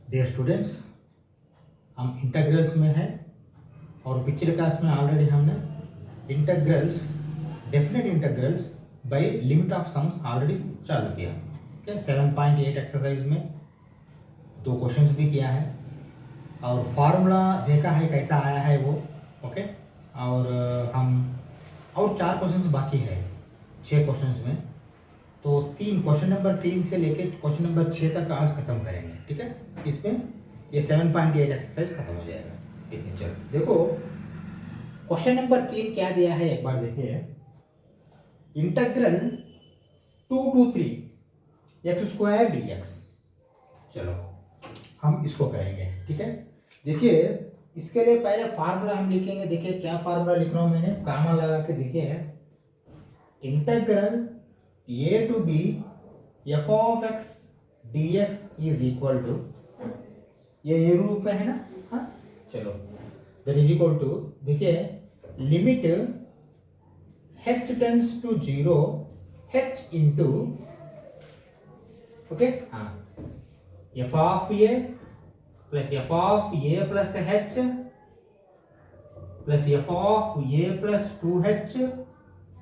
Dear students, हम integrals में हैं और पिछले क्लास में ऑलरेडी हमने integrals, definite integrals by limit of sums already चालू किया। ओके, 7.8 एक्सरसाइज में 2 क्वेश्चंस भी किया है और फार्मूला देखा है कैसा आया है वो। ओके, और हम और 4 क्वेश्चंस बाकी है 6 क्वेश्चंस में, तो 3 क्वेश्चन नंबर 3 से लेके क्वेश्चन नंबर 6 तक आज खत्म करेंगे। ठीक है, इसमें ये 7.8 एक्सरसाइज खत्म हो जाएगा। ठीक है, चलो देखो क्वेश्चन नंबर 3 क्या दिया है, एक बार देखिए। Integral 2 to 3 x² dx। चलो हम इसको करेंगे। ठीक है, देखिए इसके लिए पहले फार्मूला हम लिखेंगे। देखिए क्या फार्मूला लिख रहा हूं मैंने, कामा लगा के। देखिए integral a to b f of x dx is equal to, ये रूप में है ना। हाँ चलो, दैट इज इक्वल टू, देखिए limit h tends to 0 h into, okay हाँ, f of a plus f of a plus h plus f of a plus 2h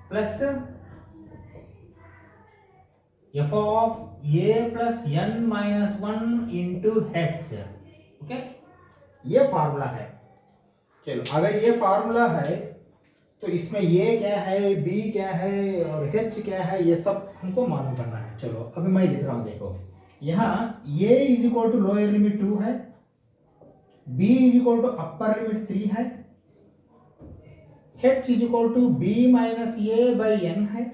plus f of a plus n minus 1 into h। Okay, ये formula है। चलो अगर ये formula है तो इसमें a क्या है, b क्या है और h क्या है, ये सब हमको मालूम करना है। चलो अभी मैं लिख रहा हूं, देखो यहाँ a is equal to lower limit 2 है, b is equal to upper limit 3 है, h is equal to b minus a by n है।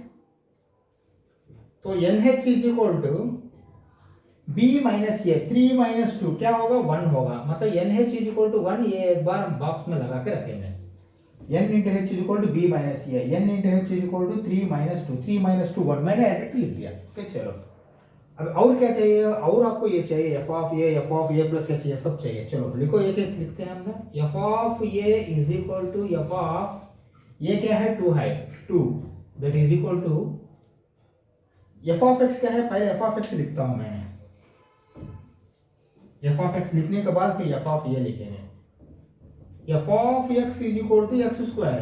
तो NH is equal to B minus a, 3 minus 2 क्या होगा, 1 होगा। मतलब NH इज इक्वल टू 1, ये एक बार बॉक्स में लगा के रखेंगे। N into H is equal to B minus a, N into H is equal to 3 minus 2, 3 minus 2 1, मैंने डायरेक्ट लिख दिया। ओके चलो, अब और क्या चाहिए, और आपको ये चाहिए f of a plus h, ये सब चाहिए। चलो लिखो, एक एक लिखते हैं हमने। f of a is equal to f of ये क्या है, 2 है, 2 that is equal to f of x क्या है, पहले f ऑफ x लिखता हूं मैंने। f ऑफ x लिखने के बाद फिर f ऑफ ये लिखेंगे। f of x is equal to x square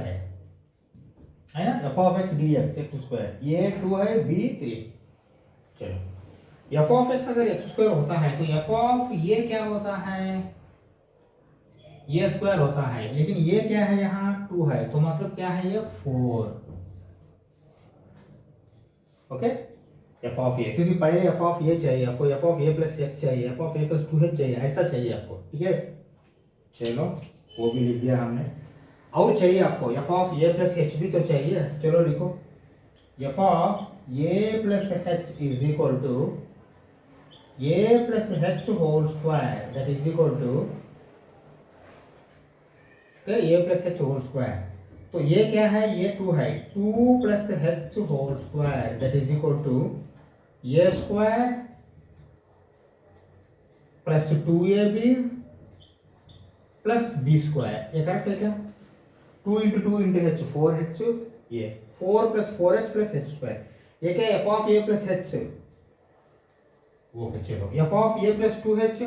है ना, f of x dx x square, ये 2 है, b 3। चलो f ऑफ x अगर x स्क्वायर होता है तो f ऑफ ये क्या होता है, ये स्क्वायर होता है, लेकिन ये क्या है यहाँ 2 है, तो मतलब क्या है ये 4। ओके, f ऑफ ए, क्योंकि पहले f ऑफ ए चाहिए आपको, f of a plus x चाहिए, f of a plus 2h चाहिए, ऐसा चाहिए आपको। ठीक है, चलो वो भी लिख दिया हमने। और चाहिए आपको f of a plus h भी तो चाहिए। चलो लिखो, f of a plus h is equal to a plus h whole square, that is equal to a plus h whole square. तो ये क्या है, ये 2 है, 2 plus h whole square that is equal to a square plus 2ab plus b square. ये correct है क्या, 2 into 2 into h 4h, ये 4 plus 4h plus h square. ये क्या है, f of a plus h। Okay चलो, f of a plus 2h,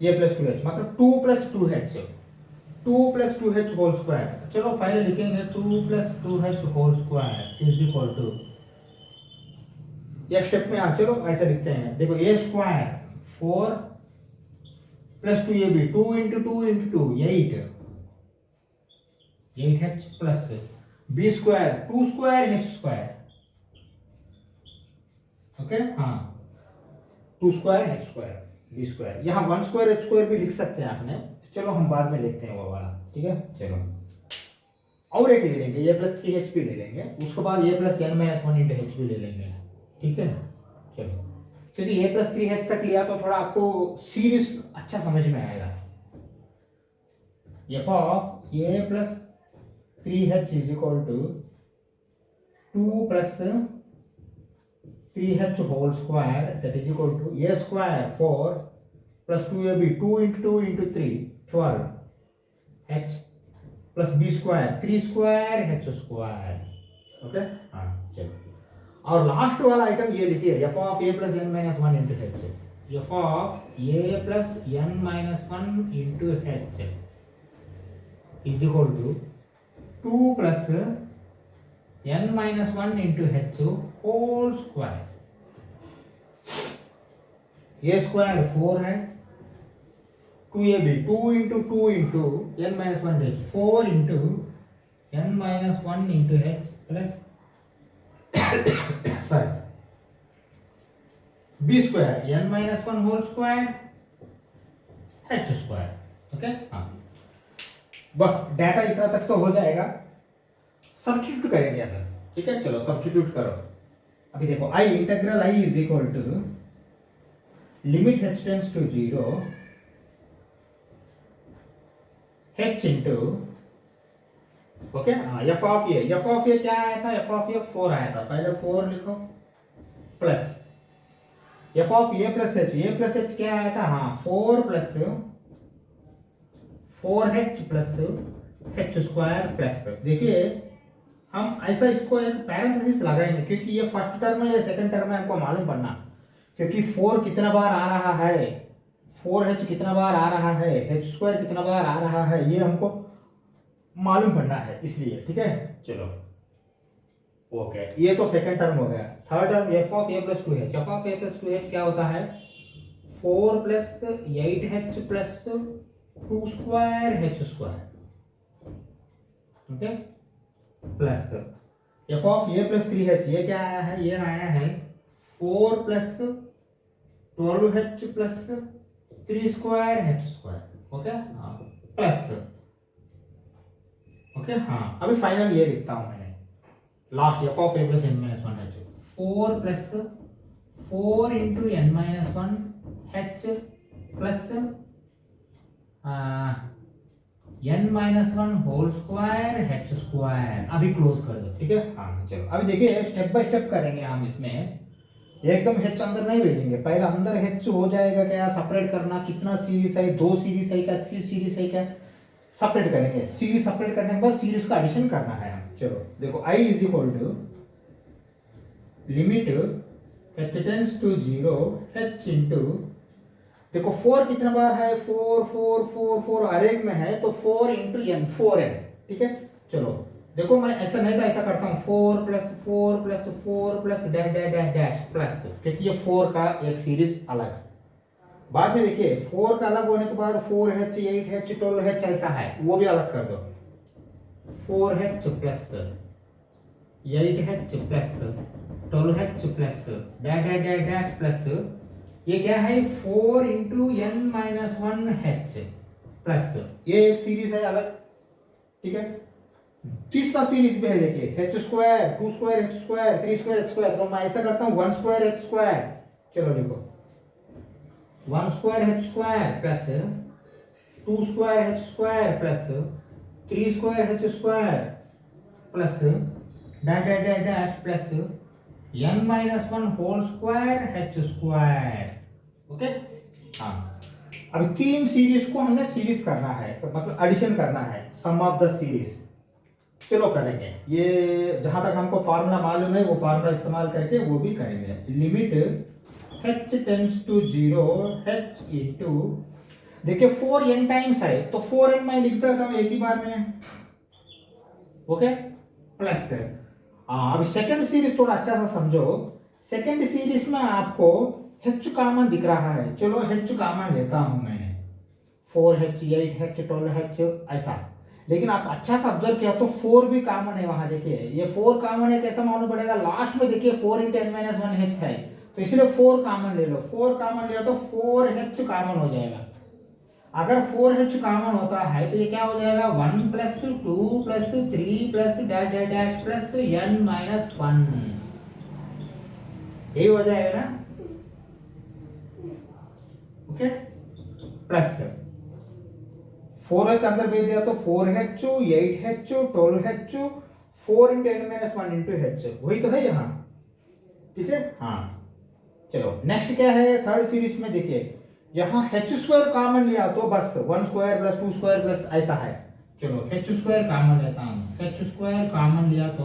ये plus 2h, मतलब 2 plus 2h, 2 plus 2h whole square. चलो पहले लिखेंगे 2 plus 2h whole square is equal to, एक स्टेप में चलो ऐसा लिखते हैं। देखो a square 4 plus 2ab, 2 into 2 into 2 8h plus b square 2 square h square. Okay हाँ, 2 square h square b square. यहाँ 1 स्क्वायर h स्क्वायर भी लिख सकते हैं आपने, चलो हम बाद में लिखते हैं वो वाला। ठीक है, चलो और एक ले लेंगे, a प्लस 3h भी ले लेंगे, उसके बाद a plus n minus 1 into h भी ले लेंगे। ठीक है, चलो क्योंकि a प्लस 3h तक लिया तो थोड़ा आपको सीरीज अच्छा समझ में आएगा। f of a plus 3h is equal to 2 plus 3h whole square that is equal to a square 4 plus 2ab, 2 into 2 into 3 12 h plus b square 3 square h square. Okay हाँ चलो, और last वाला item ये लिखिए, f of a plus n minus one into h, f of a plus n minus one into h is equal to 2 plus n minus one into h whole square. A square 4 है, 2ab 2 into n minus one h, 4 into n minus one into h plus sorry b square n minus one whole square h square. Okay हाँ, बस data इतना तक तो हो जाएगा। Substitute करेंगे अगर, ठीक है, चलो सब्स्टिट्यूट करो। अभी देखो I integral I is equal to limit h tends to 0 h into okay f of a क्या आया था, एफ ऑफ ए 4 आया था, पहले 4 लिखो plus f of a plus H क्या आया था, हाँ 4 plus 4h plus h square plus. देखिए हम ऐसा इसको एक पैरेंथेसिस लगाएंगे क्योंकि ये फर्स्ट टर्म है या सेकंड टर्म है हमको मालूम पड़ना, क्योंकि 4 कितना बार आ रहा है, 4h कितना बार आ रहा है, h स्क्वायर कितना बार आ रहा है, ये हमको मालूम पड़ना है, इसलिए ठीक है। चलो ओके, ये तो सेकंड टर्म हो गया। Third term f of a plus 2h, f of a plus 2h क्या होता है, 4 plus 8h plus 2 square h square, okay plus f of a plus 3h, ये क्या आया है, ये आया है 4 plus 12h plus 3 square h square, okay हाँ प्लस ओके हाँ। अभी फाइनल ये लिखता हूं मैंने, last f of a plus n minus one h, 4 plus 4 into n minus one h plus n minus one whole square h square. अभी close कर दो, ठीक है हाँ। चलो अभी देखिए स्टेप बाय स्टेप करेंगे हम, इसमें एकदम h अंदर नहीं भेजेंगे, पहले अंदर h हो जाएगा क्या, सेपरेट करना, कितना सीरीज है, 2 सीरीज है क्या, 3 सीरीज है क्या, सेपरेट करेंगे। सीरीज सेपरेट करने के बाद सीरीज का एडिशन करना है हम। चलो देखो i is equal to limit h tends to 0 h into, देखो 4 कितना बार है, 4 4 4 4 हर एक में है, तो 4 इंटू एन 4n, ठीक है। चलो देखो मैं ऐसा नहीं था, ऐसा करता हूँ 4 plus 4 plus 4 plus dash dash dash dash plus, क्योंकि ये 4 का एक सीरीज अलग। बाद में देखिए 4 का अलग होने के बाद 4h 8h 12h ऐसा है, वो भी अलग कर दो, 4h plus 8h plus 12h plus dash dash dash dash plus, ये क्या है 4 into n minus one h plus, ये एक सीरीज है अलग, ठीक है। तीसरा सीरीज में है देखिए h square 2 square h square 3 square h square, तो मैं ऐसा करता हूँ 1 स्क्वायर h स्क्वायर। चलो देखो 1 square h square plus 2 square h square plus 3 square h square plus dash dash dash dash plus n minus one whole square h square, okay हाँ। अभी 3 series को हमने सीरीज करना है, तो मतलब एडिशन करना है, सम ऑफ द सीरीज। चलो करेंगे, ये जहां तक हमको फार्मूला मालूम है वो फार्मूला इस्तेमाल करके वो भी करेंगे। Limit h tends to 0 h into, देखिए 4n टाइम्स है तो 4n मैं लिख देता हूं एक ही बार में, ओके प्लस। अभी सेकंड सीरीज थोड़ा अच्छा सा समझो, सेकंड सीरीज में आपको h कॉमन दिख रहा है, चलो h कॉमन लेता हूं मैंने, 4h 8h 12h ऐसा, लेकिन आप अच्छा सा ऑब्जर्व किया तो 4 भी कॉमन है वहां, देखिए ये 4 कॉमन है, कैसा मालूम पड़ेगा, लास्ट में देखिए 4 into n minus one h है, तो इसलिए 4 कॉमन ले लो, 4 कॉमन लिया तो 4h कॉमन हो जाएगा। अगर 4h कॉमन होता है तो ये क्या हो जाएगा 1 plus 2 plus 3 plus dash dash dash plus n minus one, यही हो जाएगा ना, ओके प्लस 4h अंदर भेज दिया तो 4h 8h 12h 4 into n minus one into h, वही तो है यहाँ, ठीक है हाँ। चलो नेक्स्ट क्या है, थर्ड सीरीज में देखिए यहाँ h स्क्वायर कॉमन लिया तो बस 1 स्क्वायर प्लस 2 स्क्वायर प्लस ऐसा है। चलो h स्क्वायर कॉमन लेता हूँ, h स्क्वायर कॉमन लिया तो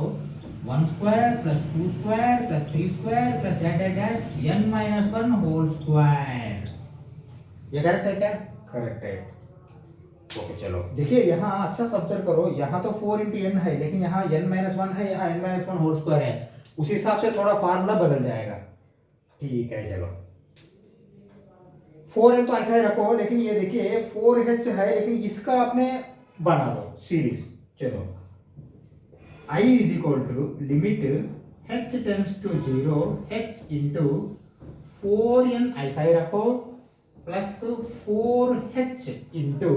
1 square plus 2 square plus 3 square plus dot dot dot n minus 1 whole square. ये करेक्ट है क्या? करेक्ट है। ओके चलो देखिए यहाँ अच्छा सा ऑब्जर्व करो, यहाँ तो 4 इंटू एन है लेकिन यहाँ n माइनस 1 है, यहाँ n माइनस 1 होल स्क्वायर है, उस हिसाब से थोड़ा फार्मूला बदल जाएगा। ठीक है चलो 4n तो ऐसा ही रखो, लेकिन ये देखिए 4h है लेकिन इसका आपने बना दो सीरीज। चलो I is equal to limit h tends to 0 h into 4n ऐसा ही रखो प्लस 4h इंटू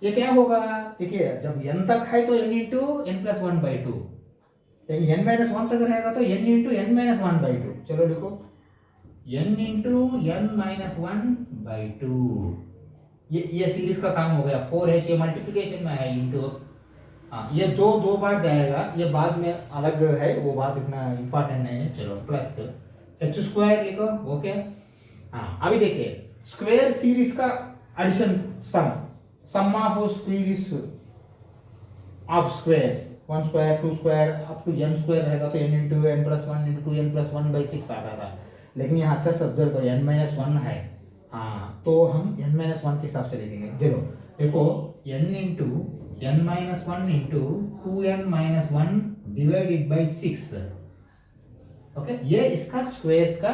ये क्या होगा? देखिए जब n तक है तो n into n plus 1 by 2, लेकिन n माइनस 1 तक रहेगा तो n into n minus 1 by 2। चलो देखो n into n minus 1 by 2, ये सीरीज का काम हो गया। 4h ये मल्टीप्लिकेशन में है इंटू, हाँ ये दो बार जाएगा, ये बाद में अलग है, वो बात इतना इंपॉर्टेंट नहीं है। चलो प्लस h स्क्वायर लिखो। ओके हाँ अभी देखिए स्क्वायर सीरीज का addition sum of series of squares 1 square 2 square up to n square रहेगा तो n into n plus 1 into 2n plus 1 by 6 आ रहा था, लेकिन यहाँ अच्छा से ऑब्जर्व करो n माइनस 1 है, हाँ तो हम n माइनस 1 के हिसाब से लिखेंगे। चलो देखो n into n minus 1 into 2n minus 1 divided by 6। Okay ये इसका स्क्वायर्स का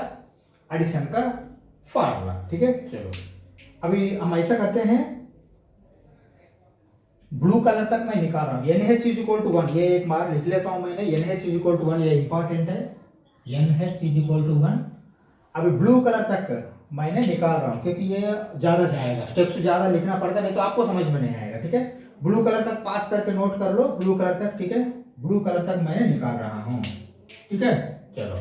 एडिशन का फार्मूला। ठीक है चलो अभी हम ऐसा करते हैं, ब्लू कलर तक मैं निकाल रहा हूं। NH इज इक्वल टू 1, ये एक बार लिख लेता हूं मैंने, NH इज इक्वल टू 1, ये इंपॉर्टेंट है। NH इज इक्वल टू 1 अभी ब्लू कलर तक मैंने निकाल रहा हूं क्योंकि ये ज्यादा जाएगा, स्टेप्स ज्यादा लिखना पड़ता नहीं तो आपको समझ में नहीं आएगा। ठीक है ब्लू कलर तक पास करके नोट कर लो, ब्लू कलर तक। ठीक है ब्लू कलर तक मैंने निकाल रहा हूं। ठीक है चलो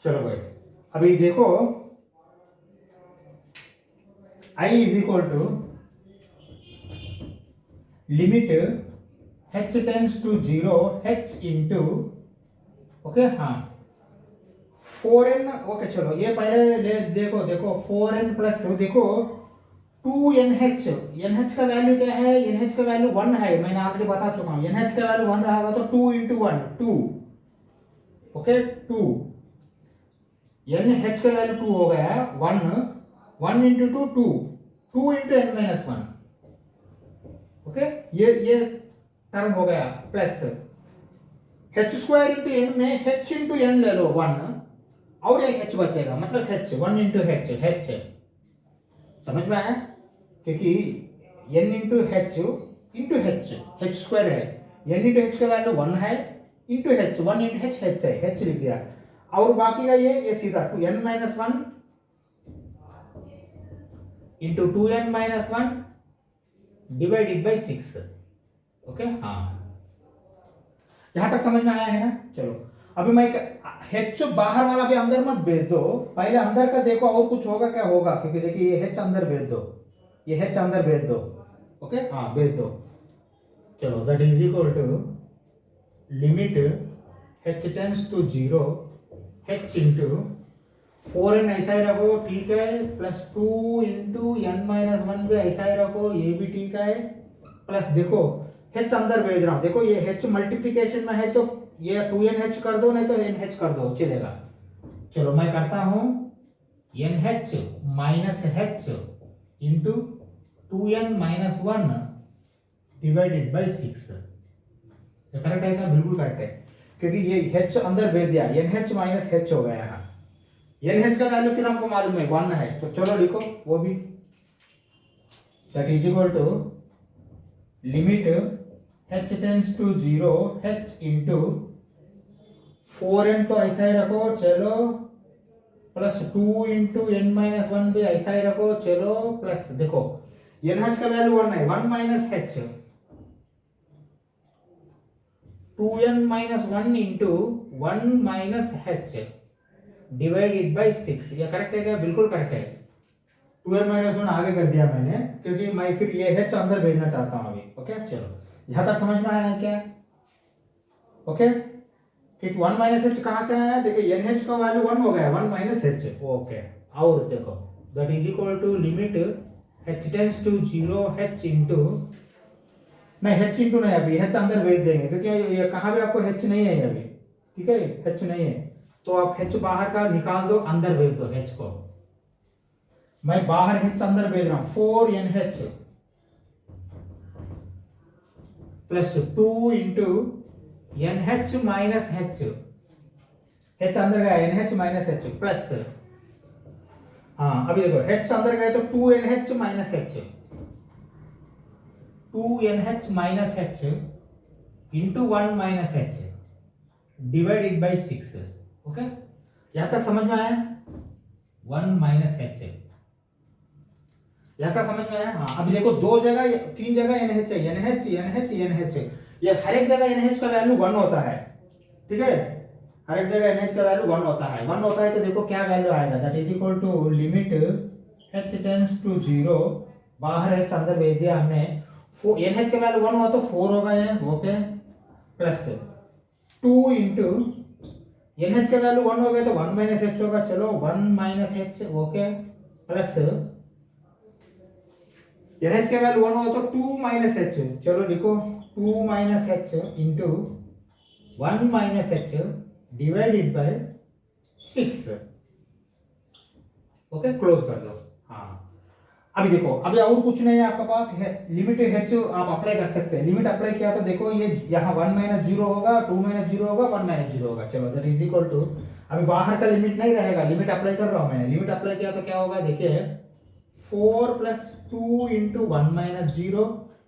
चलो भाई अभी देखो I is equal to limit h tends to 0 h into okay हाँ 4n। ओके चलो ये पहले देखो 4n प्लस देखो 2nh, nh का वैल्यू क्या है? nh का वैल्यू 1 है, मैंने ऑलरेडी बता चुका हूं। nh का वैल्यू 1 रहेगा तो 2 इंटू 1 2। ओके 2 nh का वैल्यू 2 हो गया 1 into 2 2 into n minus 1। Okay ये टर्म हो गया plus h square into n में h इंटू n ले लो 1 और एक h बचेगा, मतलब h 1 इंटू h समझ में आया? क्योंकि n इंटू h स्क्वायर है, n इंटू h का वैल्यू 1 है इंटू h 1 इंटू h है, h लिख दिया और बाकी का ये सीधा 2n minus 1 into 2n minus 1 divided by 6। Okay हाँ यहां तक समझ में आया है ना? चलो अभी मैं h बाहर वाला भी अंदर मत भेज दो, पहले अंदर का देखो और कुछ होगा क्या होगा, क्योंकि देखिए ये h अंदर भेज दो, ये h अंदर भेज दो। ओके हाँ भेज दो। चलो that is equal to limit h tends to 0 h into 4n ऐसा ही रखो, ठीक है, प्लस 2 इंटू n माइनस 1 भी ऐसा ही रखो, ये भी ठीक है, प्लस देखो h अंदर भेज रहा हूं, देखो ये h मल्टीप्लिकेशन में है तो ये 2nh कर दो, नहीं तो nh कर दो चलेगा। चलो मैं करता हूं nh minus h into 2n minus 1 divided by 6। Correct है ना? बिल्कुल करेक्ट है, क्योंकि ये h अंदर भेज दिया, nh माइनस h हो गया यहाँ। nh का वैल्यू फिर हमको मालूम है 1 है, तो चलो लिखो वो भी, that is equal to limit h tends to 0 h into 4n तो ऐसा ही रखो चलो, प्लस 2 इंटू n माइनस 1 भी ऐसा ही रखो चलो, प्लस देखो nh का वैल्यू 1 है, 1 minus h 2n minus 1 into 1 minus h divided by 6। ये करेक्ट है क्या? बिल्कुल करेक्ट है। 2n-1 आगे कर दिया मैंने, क्योंकि मैं फिर ये h अंदर भेजना चाहता हूँ अभी। ओके चलो, यहाँ तक समझ में आया है क्या? ओके ठीक, 1 माइनस एच कहाँ से आया? देखिए NH का वैल्यू 1 हो गया, 1 माइनस एच। ओके, और देखो that is equal to limit h tends to 0 h into, नहीं h इंटू नहीं, अभी h अंदर भेज देंगे क्योंकि ये कहाँ भी आपको h नहीं है अभी, ठीक है, h नहीं है तो आप h बाहर का निकाल दो, अंदर भेज दो h को। मैं बाहर h अंदर भेज रहा हूं, 4NH plus 2 into NH minus h, h अंदर गया NH माइनस h प्लस, हाँ अभी देखो h अंदर गए तो 2NH minus h, 2NH minus h into 1 minus h divided by 6। Okay, यहां तक समझ में आया? 1 माइनस h, यहां तक समझ में आया? हाँ अभी देखो दो जगह, तीन जगह NH है, NH NH NH, ये हर एक जगह NH का वैल्यू 1 होता है, ठीक है, हर एक जगह NH का वैल्यू 1 होता है। 1 होता है तो देखो क्या वैल्यू आएगा, that is equal to limit h tends to 0, बाहर h अंदर भेज दिया हमने, NH का वैल्यू 1 हुआ तो 4 होगा ये। ओके, प्लस 2 इंटू NH का वैल्यू 1 हो गया तो 1 माइनस h होगा, चलो 1 minus h। Okay, plus NH का वैल्यू 1 हो तो 2 माइनस h, चलो लिखो 2 minus h into 1 minus h divided by 6। Okay, close कर लो। हाँ अभी देखो, अभी और कुछ नहीं है आपके पास है, लिमिट h आप अप्लाई कर सकते हैं। लिमिट अप्लाई किया तो देखो ये यहाँ 1 माइनस 0 होगा, 2 माइनस 0 होगा, 1 माइनस 0 होगा, चलो दैट इज इक्वल टू, अभी बाहर का लिमिट नहीं रहेगा, लिमिट अप्लाई कर रहा हूं मैंने, लिमिट अप्लाई किया तो क्या होगा देखिए 4 प्लस 2 इंटू 1 माइनस 0,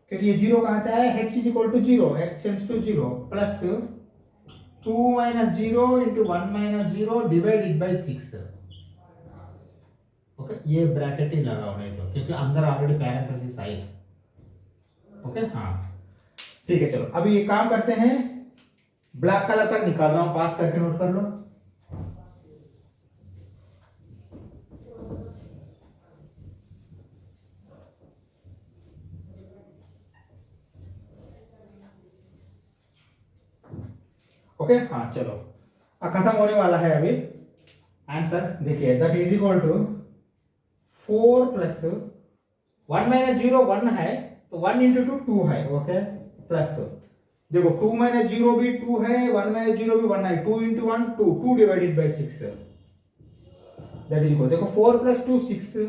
क्योंकि ये 0 कहां से आया, h is equal to 0, h tends to 0, plus 2 minus 0 into 1 minus 0 divided by 6। Okay, ये ब्रैकेट ही लगाओ नहीं तो, क्योंकि अंदर ऑलरेडी पैरेंथेसिस आई। ओके हाँ ठीक है, चलो अभी ये काम करते हैं, ब्लैक कलर तक निकाल रहा हूं, पास करके नोट कर लो। ओके हाँ चलो, अब खत्म होने वाला है अभी आंसर। देखिए that is equal to 4 plus 1 minus 0 1 है तो 1 इंटू 2 2 है। ओके, प्लस देखो 2 माइनस 0 भी 2 है, 1 माइनस 0 भी 1 है, 2 into 1 2, 2 divided by 6, that is equal, देखो 4 प्लस 2 6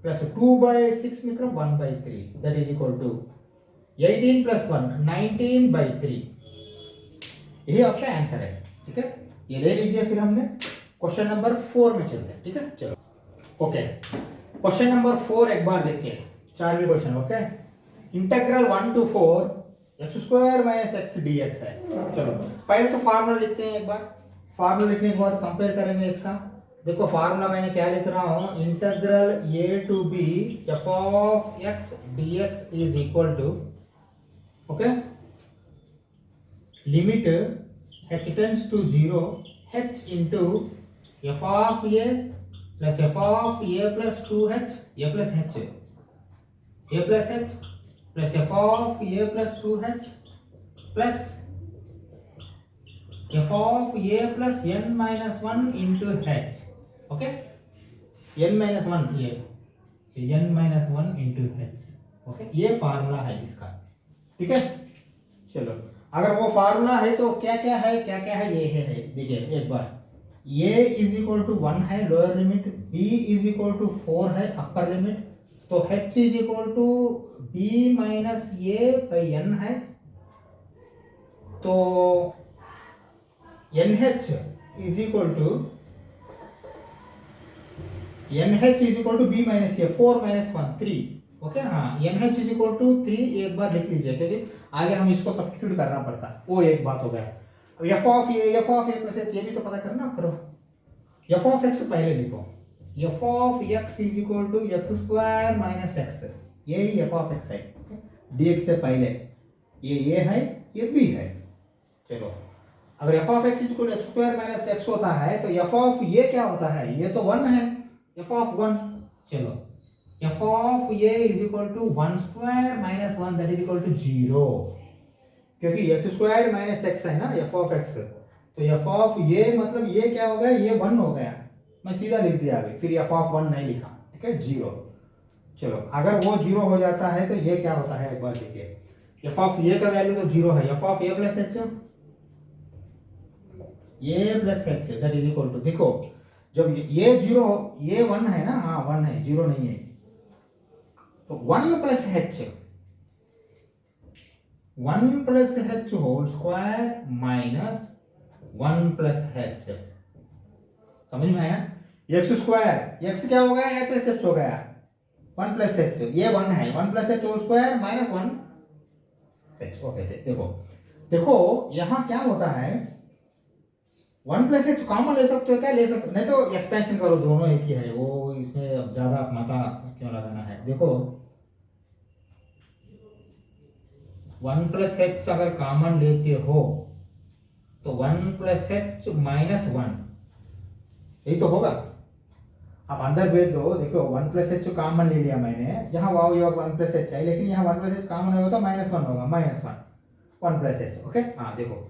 प्लस 2 बाई 6 मतलब 1 by 3, that is equal to 18 plus 1 19 by 3, यही आपका आंसर है। ठीक है, ये ले लीजिए, फिर हमने क्वेश्चन नंबर 4 में चलते हैं। ठीक है चलो, ओके क्वेश्चन नंबर 4 एक बार देखिए, 4वीं question. Okay, integral 1 to 4 x square minus x dx है। चलो पहले तो फार्मूला लिखते हैं एक बार, फार्मूला लिखने के बाद कंपेयर करेंगे इसका। देखो फार्मूला मैंने क्या लिख रहा हूं, integral a to b f of x dx is equal to, okay, limit h tends to 0 h into f of a plus f of a plus 2h a plus h a plus h plus f of a plus 2h plus f of a plus n minus 1 into h। Okay, n minus 1 ये n minus 1 into h। Okay, ये formula है इसका। ठीक है चलो, अगर वो formula है तो क्या क्या है, क्या क्या है, ये है देखिए एक बार, a इज इक्वल टू 1 है lower limit, b is equal to 4 है अपर लिमिट, तो h is equal to b minus a by n है, तो nh is equal to b minus a, 4 minus 1 3। Okay हाँ, nh इज इक्वल टू 3 एक बार लिख लीजिए, क्योंकि आगे हम इसको सब्स्टिट्यूट करना पड़ता है, वो एक बात हो गया। अब f of a plus h ये भी तो पता करना करो, f ऑफ x पहले लिखो, f of x is equal to x square minus x, ये ही f ऑफ x है, dx से पहले ये a है ये b है। चलो अगर f of x is equal to x square minus x होता है तो f ऑफ ये क्या होता है, ये तो 1 है, f ऑफ 1। चलो f of a is equal to 1 square minus 1 that is equal to 0, क्योंकि एक्स स्क्वायर माइनस एक्स है ना एफ ऑफ एक्स, तो एफ ऑफ ए मतलब ये क्या हो गया, ये 1 हो गया, मैं सीधा लिख दिया अभी, फिर एफ ऑफ 1 नहीं लिखा, ठीक है 0। चलो अगर वो 0 हो जाता है तो ये क्या होता है एक बार देखिए, एफ ऑफ ए का वैल्यू तो 0 है, f of a plus h, a plus h that is equal to, देखो जब ये 0, ये 1 है ना, हाँ 1 है 0 नहीं है, तो 1 plus h, 1 plus h whole square minus 1 plus h, समझ में आया? एक्स स्क्वायर, एक्स क्या हो गया, ए प्लस एच हो गया, 1 प्लस एच, ये 1 है, 1 plus h whole square minus 1 h. ओके देखो देखो यहाँ क्या होता है, 1 प्लस एच कॉमन ले सकते हो क्या, ले सकते नहीं तो एक्सपेंशन करो, दोनों एक ही है, वो इसमें अब ज्यादा माथा क्यों लगाना है। देखो 1 प्लस एच अगर कॉमन लेते हो तो 1 प्लस एच माइनस 1 यही तो होगा, आप अंदर भेज दो, देखो 1 प्लस एच कॉमन ले लिया मैंने, यहाँ वाओ योर 1 प्लस एच है, लेकिन यहाँ 1 प्लस एच कॉमन होगा तो माइनस 1 होगा, माइनस 1 प्लस एच। ओके हाँ देखो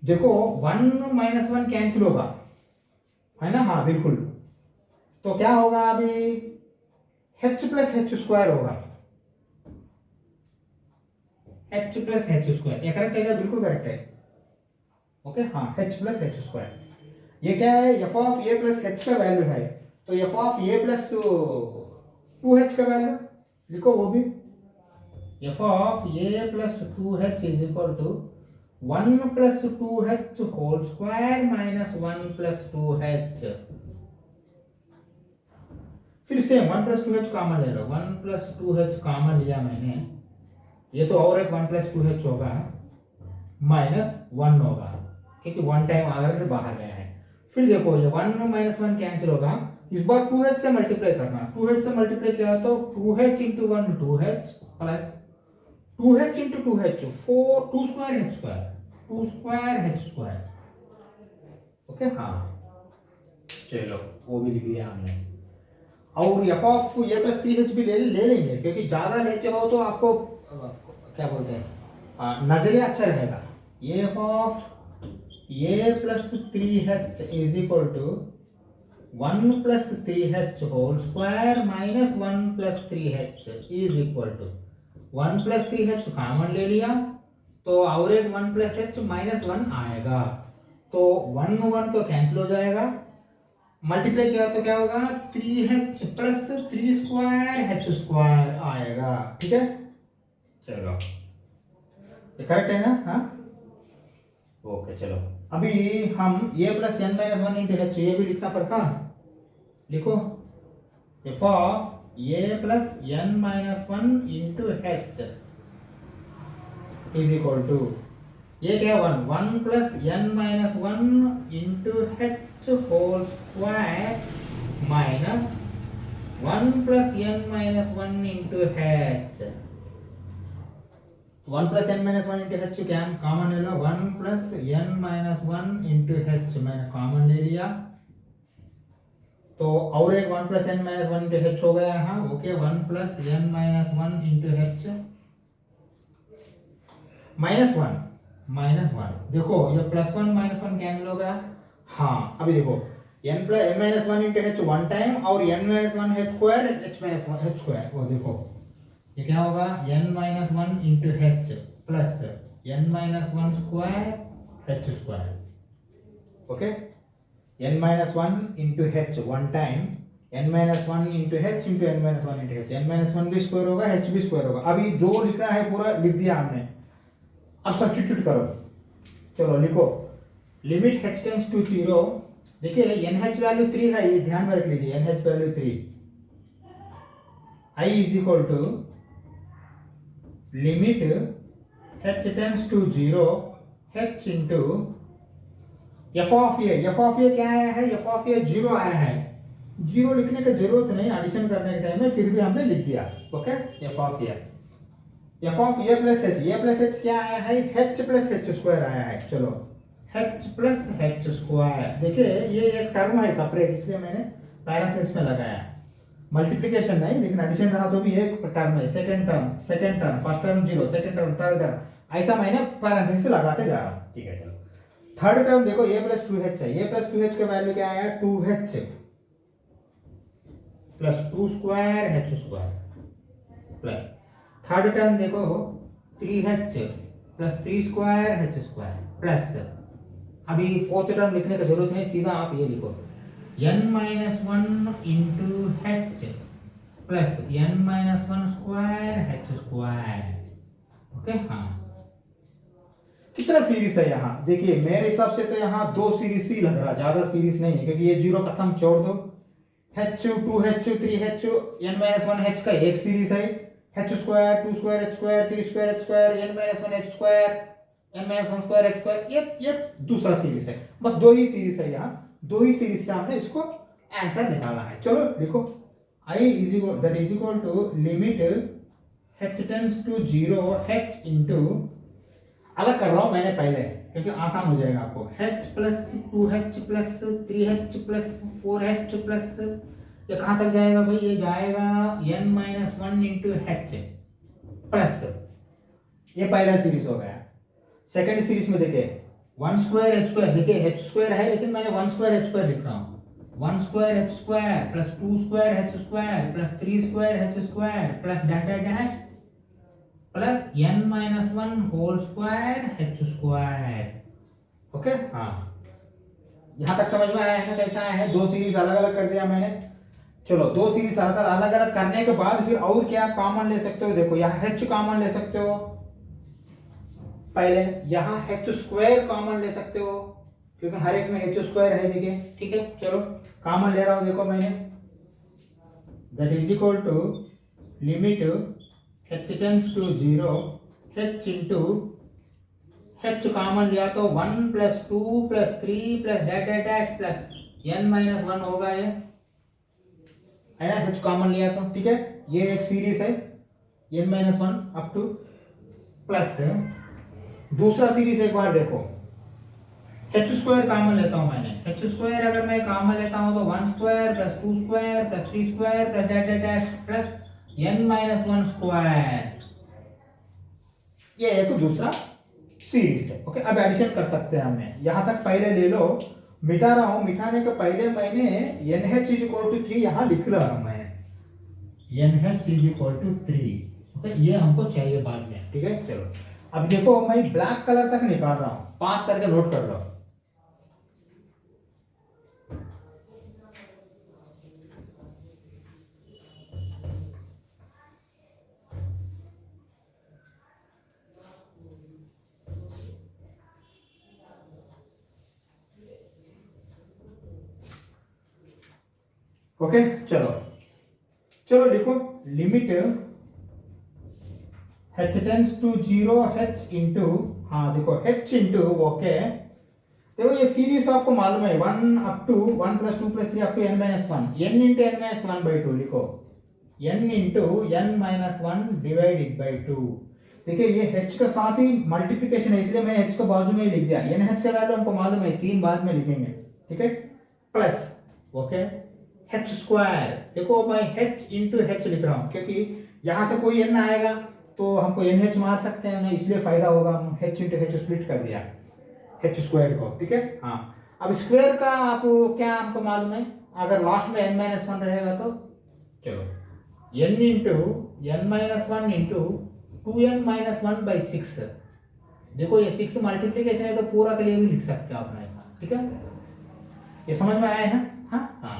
देखो 1 माइनस 1 कैंसिल होगा, है ना, हाँ बिल्कुल, तो क्या होगा अभी, h प्लस एच स्क्वायर होगा, h प्लस एच स्क्वायर, ये करेक्ट है क्या, बिल्कुल करेक्ट है। ओके हाँ h प्लस एच स्क्वायर, ये क्या है, f of a plus H का वैल्यू है, तो f of a plus 2h का वैल्यू लिखो वो भी, f of a plus 2h is equal to 1 plus 2h whole square minus 1 plus 2h, फिर से 1 प्लस 2h कॉमन ले लो, 1 प्लस 2h कॉमन लिया मैंने, ये तो और एक 1 प्लस 2h होगा माइनस 1 होगा, क्योंकि 1 टाइम आगे बाहर गया है। फिर देखो ये 1 माइनस 1 कैंसिल होगा, इस बार 2h से मल्टीप्लाई करना, 2h से मल्टीप्लाई किया तो 2h into 1 2h plus 2h into 2h 4 2 square h square 2 square h square. Okay हाँ चलो वो भी लिख दिया हमने, और f of a plus 3h भी ले लेंगे, क्योंकि ज्यादा लेते हो तो आपको क्या बोलते हैं नजरिया अच्छा रहेगा। F of a plus 3h is equal to 1 plus 3h whole square minus 1 plus 3h is equal to 1 plus 3h common ले लिया तो और एक 1 plus h माइनस 1 आएगा, तो 1 1 तो कैंसिल हो जाएगा, मल्टीप्लाई किया तो क्या होगा 3h plus 3 square h square आएगा, ठीक है चलो ये करेक्ट है ना, हाँ ओके चलो अभी हम a plus n minus 1 into h ये भी लिखना पड़ता, लिखो f of a plus n minus 1 into h is equal to, ये क्या 1 plus n minus 1 into h whole square minus 1 plus n minus 1 into h, 1 plus n minus 1 into h क्या common ले लो, 1 plus n minus 1 into h मैंने common ले लिया, तो और एक 1 plus n minus 1 into h हो गया, हाँ okay 1 plus n minus 1 into h minus 1, देखो ये प्लस 1 माइनस 1 कैंसिल हो गया, हाँ अभी देखो n plus n minus 1 into h 1 time और n minus 1 h square h minus 1 h square, वो देखो ये क्या होगा n minus 1 into h plus n minus 1 square h square, okay n minus 1 into h 1 time n minus 1 into h into n minus 1 into h, n minus 1 भी square होगा h भी square होगा, अभी जो लिखना है पूरा लिख दिया हमने, अब सब्स्टिट्यूट करो, चलो लिखो लिमिट h टेंड्स टू 0, देखिए nh वैल्यू 3 है, ये ध्यान में रख लीजिए nh value 3, I is equal to limit h tends to 0 h into f of a क्या आया है, एफ ऑफ ए 0 आया है, 0 लिखने की जरूरत नहीं एडिशन करने के टाइम में, फिर भी हमने लिख दिया, okay f of a plus H क्या आया है, h प्लस एच स्क्वायर आया है, चलो h प्लस एच स्क्वायर, देखिए ये एक टर्म है सेपरेट, इसलिए मैंने पैरेंथेसिस में लगाया, मल्टीप्लिकेशन नहीं, लेकिन एडिशन रहा तो भी एक टर्म है, second term, first term zero, second term, third term, ऐसा मैंने पैरेंथेसिस लगाते जा रहा हूँ। ठीक है चलो, थर्ड टर्म देखो a प्लस 2h है, a प्लस 2h का वैल्यू क्या आया 2h plus 2 square h square plus third term देखो 3h plus 3 square h square plus, अभी फोर्थ टर्म लिखने का जरूरत नहीं, सीधा आप ये लिखो n minus 1 into h plus n minus 1 square h square. Okay हाँ, कितना सीरीज है यहाँ देखिए, मेरे हिसाब से तो यहाँ 2 सीरीज ही लग रहा, ज्यादा सीरीज नहीं है, क्योंकि ये जीरो खत्म छोड़ दो, h 2h 3h n minus 1h का एक सीरीज है, h square 2 square h square 3 square h square n minus 1h square n minus 1 square h square, ये दूसरा सीरीज है, बस 2 ही सीरीज है यहाँ, 2 ही सीरीज से हमने इसको आंसर निकाला है। चलो लिखो I is equal that is equal to limit h tends to 0 h into, अलग कर रहा हूं मैंने पहले क्योंकि आसान हो जाएगा आपको, h plus 2h plus 3h plus 4h plus, ये कहां तक जाएगा भाई, ये जाएगा n minus 1 into h plus, ये पहला सीरीज हो गया। सेकंड सीरीज में देखिए 1 स्क्वायर h स्क्वायर, देखिए h स्क्वायर है लेकिन मैंने 1 स्क्वायर h स्क्वायर लिख रहा हूं, 1 square h square plus 2 square h square plus 3 square h square plus data dash plus n minus 1 whole square h square. Okay हाँ, यहां तक समझ में आया है ना कैसा आया है, 2 सीरीज अलग अलग कर दिया मैंने। चलो 2 सीरीज अलग अलग करने के बाद फिर और क्या कॉमन ले सकते हो, देखो यहाँ h कॉमन ले सकते हो, पहले यहाँ h स्क्वायर कॉमन ले सकते हो क्योंकि हर एक में h स्क्वायर है देखिए। ठीक है चलो कॉमन ले रहा हूं, देखो मैंने that is equal to limit h tends to 0 h into h common लिया तो 1 plus 2 plus 3 plus dot dash plus n minus 1 होगा, ये है ना, h कॉमन लिया तो। ठीक है, ये एक सीरीज है n minus 1 up two plus, दूसरा सीरीज एक बार देखो, h स्क्वायर कॉमन लेता हूं मैंने, h स्क्वायर अगर मैं कॉमन लेता हूं तो 1 square plus 2 square plus 3 square plus dot dash plus n minus 1 square, ये एक दूसरा सीरीज है। ओके अब एडिशन कर सकते हैं हमने, यहां तक पहले ले लो, मिटा रहा हूं, मिटाने के पहले मैंने nh इज इक्वल टू 3 यहां लिख रहा हूं मैं, nh is equal to 3। Okay ये हमको चाहिए बाद में। ठीक है चलो अब देखो मैं ब्लैक कलर तक निकाल रहा हूं, पास करके नोट कर लो। ओके चलो चलो लिखो limit h tends to 0 h into, हाँ देखो h इंटू, ओके देखो ये सीरीज आपको मालूम है 1 up to 1 plus 2 plus 3 up to n minus 1, n into n minus 1 by 2 लिखो, n into n minus 1 divided by 2। देखिए ये h के साथ ही मल्टीप्लिकेशन है इसलिए मैंने h को बाजू में ही लिख दिया, nh का वैल्यू हमको मालूम है 3 बाद में लिखेंगे। ठीक है प्लस ओके h स्क्वायर, देखो मैं h इंटू h लिख रहा हूं क्योंकि यहां से कोई n आएगा तो हमको nh मार सकते हैं ना, इसलिए फायदा होगा, हम h इंटू h स्प्लिट कर दिया h स्क्वायर को। ठीक है हाँ, अब स्क्वायर का आपको क्या हमको मालूम है, अगर लास्ट में n माइनस 1 रहेगा तो चलो n into n minus 1 into 2n minus 1 by 6, देखो ये 6 मल्टीप्लीकेशन है तो पूरा के लिए भी लिख सकते हो अपना ऐसा। ठीक है ये समझ में आया है ना। हाँ हाँ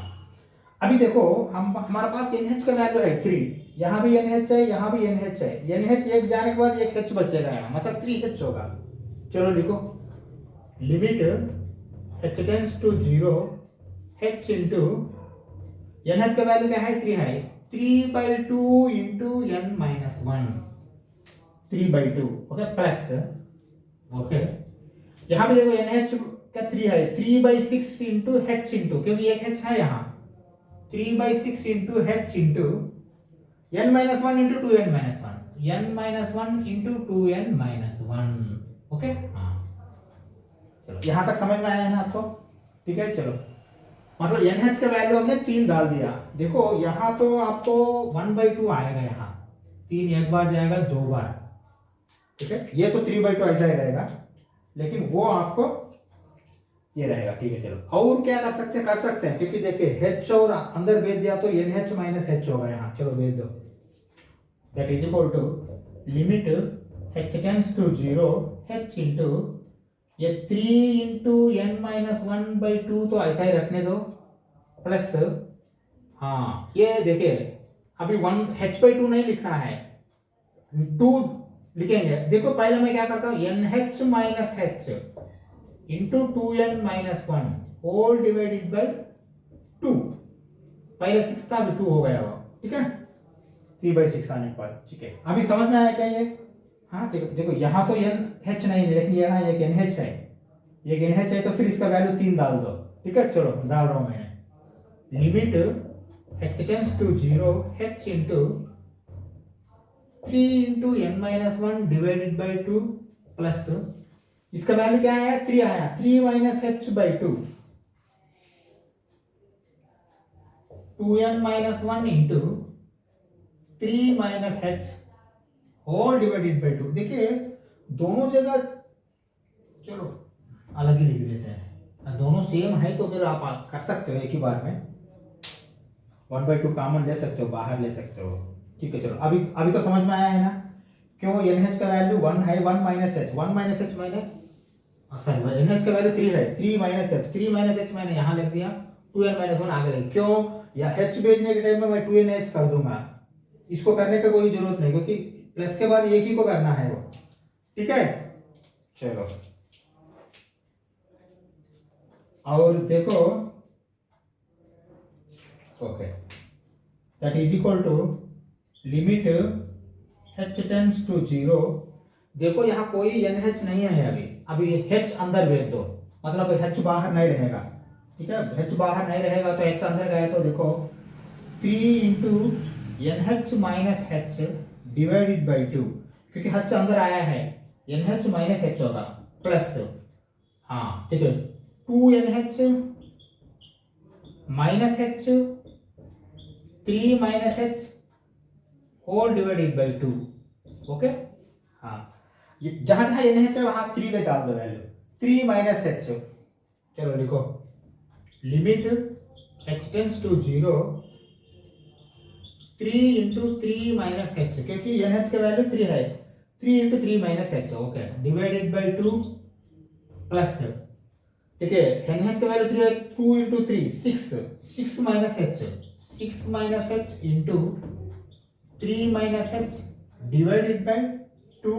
अभी देखो हम हमारे पास nh का वैल्यू है 3, यहाँ भी nh है यहाँ भी nh है, nh एक जाने के बाद एक h बचेगा यहाँ, मतलब 3h होगा। चलो लिखो limit h tends to 0 h into nh का वैल्यू क्या है 3 है, 3 by 2 into n minus 1, 3 by 2 okay plus, okay यहाँ भी देखो nh का 3 है, 3 बाई 6 इंटू h इंटू, क्योंकि एक h है यहाँ, 3 by 6 into h into n minus 1 into 2n minus 1, n minus 1 into 2n minus 1। Okay हाँ चलो यहाँ तक समझ में आया है ना आपको। ठीक है चलो मतलब एन एच का वैल्यू हमने 3 डाल दिया। देखो यहाँ तो आपको 1/2 आएगा, यहाँ 3 एक बार जाएगा 2 बार, ठीक है। ये तो 3/2 ऐसा ही रहेगा, लेकिन वो आपको ये रहेगा, ठीक है। चलो और क्या कर सकते हैं क्योंकि देखिए h और अंदर भेज दिया तो एन एच माइनस एच होगा यहाँ। चलो भेज दो, that is equal to limit h tends to 0 h into ये 3 इंटू एन माइनस 1/2 तो ऐसा ही रखने दो, प्लस हाँ ये देखिए अभी 1h/2 नहीं लिखना है, 2 लिखेंगे। देखो पहले मैं क्या करता हूँ, NH minus h into 2n minus 1 whole divided by 2। पहले 6 था, अभी 2 हो गया वो, ठीक है, 3/6 आने पर, ठीक है। अभी समझ में आया क्या ये? हाँ ठीक है। देखो यहाँ तो NH नहीं है, लेकिन यहाँ एक NH है, ये NH है, तो फिर इसका वैल्यू 3 डाल दो, ठीक है। चलो डाल रहा हूँ मैंने, limit h tends to 0 h into 3 into n minus 1 divided by 2 plus इसका वैल्यू क्या आया, 3 आया, 3 minus h/2 2n minus 1 into 3 minus h whole divided by 2। देखिए दोनों जगह चलो अलग ही लिख देते हैं, दोनों सेम है तो फिर आप कर सकते हो एक ही बार में, 1/2 कॉमन ले सकते हो, बाहर ले सकते हो, ठीक है। चलो अभी तो समझ में आया है ना, क्यों NH का वैल्यू 1 है, 1 minus h minus sorry NH का वैल्यू 3 है, 3 माइनस h मैंने यहाँ लिख दिया, 2n माइनस 1 आगे लिख, क्यों या h भेजने के टाइम में मैं 2nh कर दूंगा, इसको करने का कोई जरूरत नहीं क्योंकि प्लस के बाद एक ही को करना है वो, ठीक है। चलो और देखो okay, that is equal to limit h tends to 0। देखो यहाँ कोई NH नहीं है, अभी h अंदर भेज दो, मतलब h बाहर नहीं रहेगा, ठीक है। h बाहर नहीं रहेगा तो h अंदर गया तो देखो 3 into NH minus h divided by 2, क्योंकि h अंदर आया है, NH माइनस h होगा, प्लस हाँ ठीक है 2NH minus h 3 minus h whole divided by 2, okay. हाँ जहां जहां NH है वहां 3 में डाल दो वैल्यू, 3 माइनस h। चलो लिखो limit h tends to 0 3 into 3 minus h, क्योंकि NH का वैल्यू 3 है, 3 into 3 minus h, okay, divided by 2 plus, ठीक है, NH का वैल्यू 3 है, 2 into 3 6 minus h, 6 minus h into 3 minus h divided by 2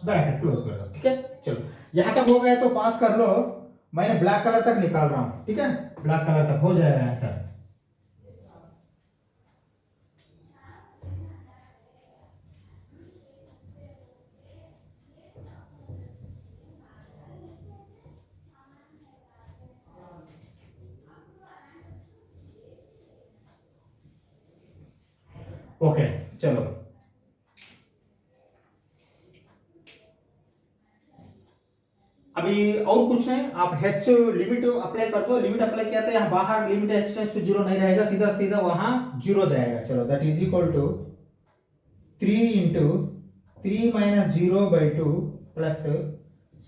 bracket close कर दो, ठीक है। चलो यहां तक हो गया तो पास कर लो, मैंने ब्लैक कलर तक निकाल रहा हूं, ठीक है, ब्लैक कलर तक हो जाएगा आंसर। ओके चलो अभी और कुछ नहीं, आप h लिमिट अप्लाई कर दो, लिमिट अप्लाई किया था यहाँ बाहर लिमिट h टेंड्स टू 0 नहीं रहेगा, सीधा सीधा वहां 0 जाएगा। चलो that is equal to 3 into 3 minus 0/2 plus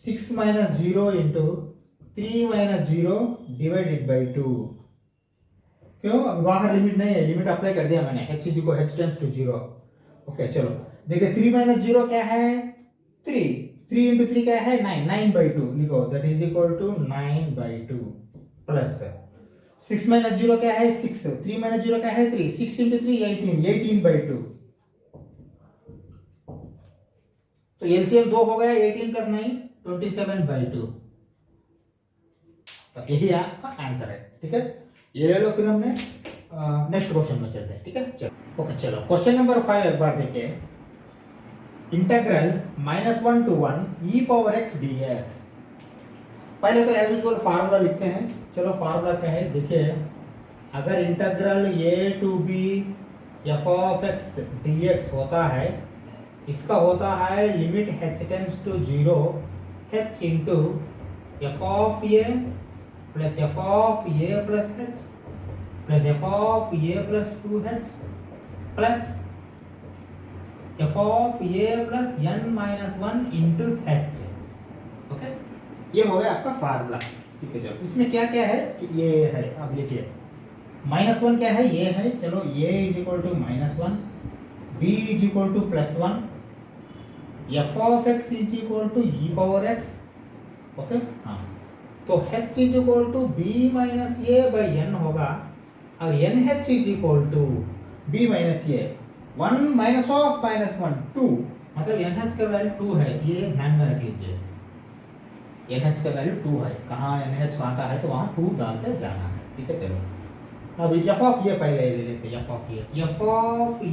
6 minus 0 into 3 minus 0 divided by 2। क्यों बाहर लिमिट नहीं है, लिमिट अप्लाई कर दिया मैंने, h टेंड्स टू 0, ओके। चलो देखिए 3 माइनस 0 क्या है, 3 इंटू 3 क्या है, 9/2 लिखो, that is equal to 9/2 plus 6 minus 0 क्या है, 6, 3 माइनस 0 क्या है, 3, 6 इंटू 3 18/2, तो एलसीएम 2 हो गया, 18 प्लस 9 27/2, बस यही आपका आंसर है, ठीक है। ये ले लो, फिर हमने नेक्स्ट क्वेश्चन में चलते हैं, ठीक है। चलो ओके, चलो क्वेश्चन नंबर 5 एक बार देखिए, integral -1 to 1 e power x dx। पहले तो एज यूजुअल फार्मूला लिखते हैं, चलो फार्मूला क्या है देखिए, अगर integral a to b f of x dx होता है, इसका होता है limit h tends to 0 h into f of a plus f of a plus h plus f of a plus 2h plus f of a plus n minus 1 into h. Okay, ये हो गया आपका formula. ठीक है, चलो इसमें क्या क्या है कि ये है, अब लिखिए -1 क्या है, ये है। चलो a is equal to -1, b is equal to +1, f of x is equal to e power x। Okay, हाँ, तो h is equal to b minus a by n होगा, और nh is equal to b minus a 1 minus of -1 2, मतलब nh का value 2 है, ये ध्यान में रख लीजिए। nh का वैल्यू 2 है, कहाँ nh वहाँ का है तो वहाँ 2 डालते जाना है। ठीक है, चलो अब एफ ऑफ ए पहले ले लेते हैं। F of a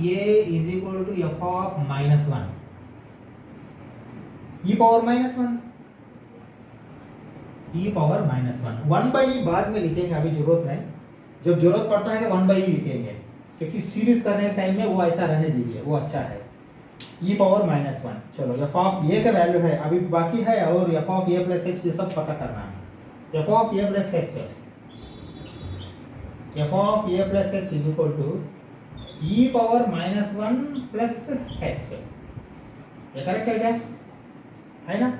is equal to f of -1 e power -1, e power -1 1 by e बाद में लिखेंगे, अभी जरूरत नहीं। जब जरूरत पड़ता है तो 1 बाई ई लिखेंगे, क्योंकि सीरीज करने के टाइम में वो ऐसा रहने दीजिए, वो अच्छा है। e पावर -1, चलो एफ ऑफ ए का वैल्यू है, अभी बाकी है, और f of a plus h ये सब पता करना है। F of a plus h, f of a plus h is equal to e power -1 plus h. ये करेक्ट है क्या, है ना?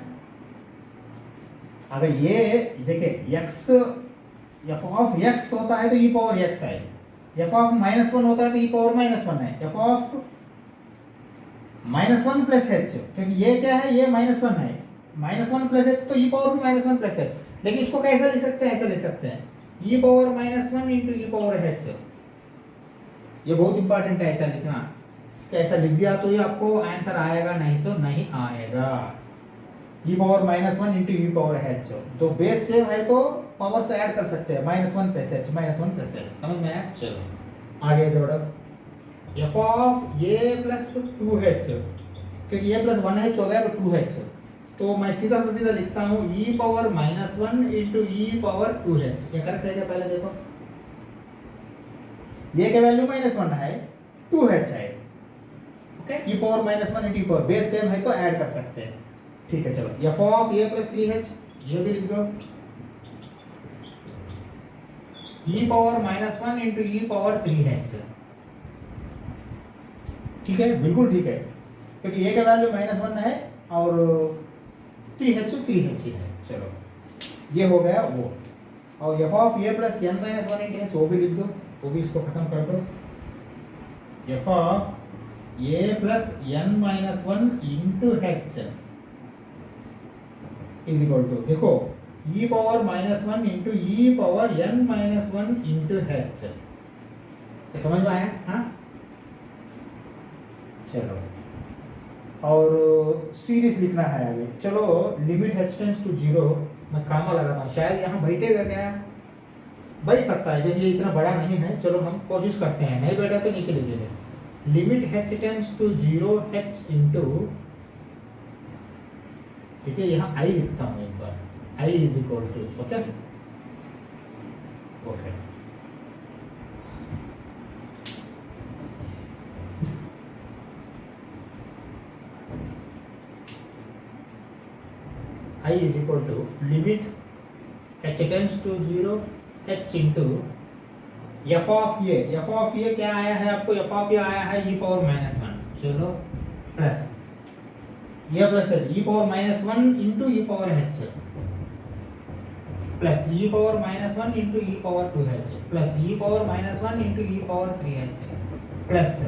अगर ये देखिए x एफ ऑफ x होता है तो e पावर x है, एफ ऑफ -1 होता है तो e पावर -1 है, एफ ऑफ -1 प्लस h, क्योंकि ये क्या है, ये -1 है, -1 प्लस h तो e पावर -1 प्लस h। लेकिन इसको कैसे लिख सकते हैं, ऐसे लिख सकते हैं e power -1 into e power h। ये बहुत इंपॉर्टेंट है ऐसा लिखना, कैसा लिख दिया तो ये आपको आंसर आएगा, नहीं तो नहीं आएगा। e power -1 into e power h, तो बेस सेम है तो पावर से ऐड कर सकते हैं, -1 प्लस h, -1 प्लस h। समझ में आया? चलो आगे जोड़ो, f of a plus 2h, क्योंकि a प्लस 1h हो गया तो 2h, तो मैं सीधा से सीधा लिखता हूँ e power -1 into e power 2h। ये करेक्ट है क्या, पहले देखो, ये का वैल्यू -1 है, 2h है। Okay, e power -1 into e power, base same है तो ऐड कर सकते हैं। ठीक है, चलो f of a plus 3h, ये भी लिख दो, e power -1 into e power 3h। ठीक है, बिल्कुल ठीक है, क्योंकि a का वैल्यू -1 है और 3h ही है। चलो ये हो गया वो, और f of a plus n minus 1 into h, वो भी लिख दो, वो भी इसको खत्म कर दो। f of a plus n minus 1 into h is equal to, देखो e power -1 into e power n minus 1 into h। समझ में आया? हाँ, चलो और सीरीज लिखना है आगे। चलो लिमिट h टेंड्स टू 0, मैं कामा लगाता हूँ, शायद यहाँ बैठेगा क्या, बैठ सकता है, जब ये इतना बड़ा नहीं है। चलो हम कोशिश करते हैं, नहीं बैठा तो नीचे लिखेंगे, limit h tends to 0 h into, ठीक है, यहाँ i लिखता हूँ एक बार, i is equal to, okay okay, i is equal to limit h tends to 0 h into f of a। f of a क्या आया है आपको, f ऑफ a आया है e पावर -1, चलो प्लस ये plus h, e power -1 into e power h, plus e power -1 into e power 2h, plus e power -1 into e power 3h, plus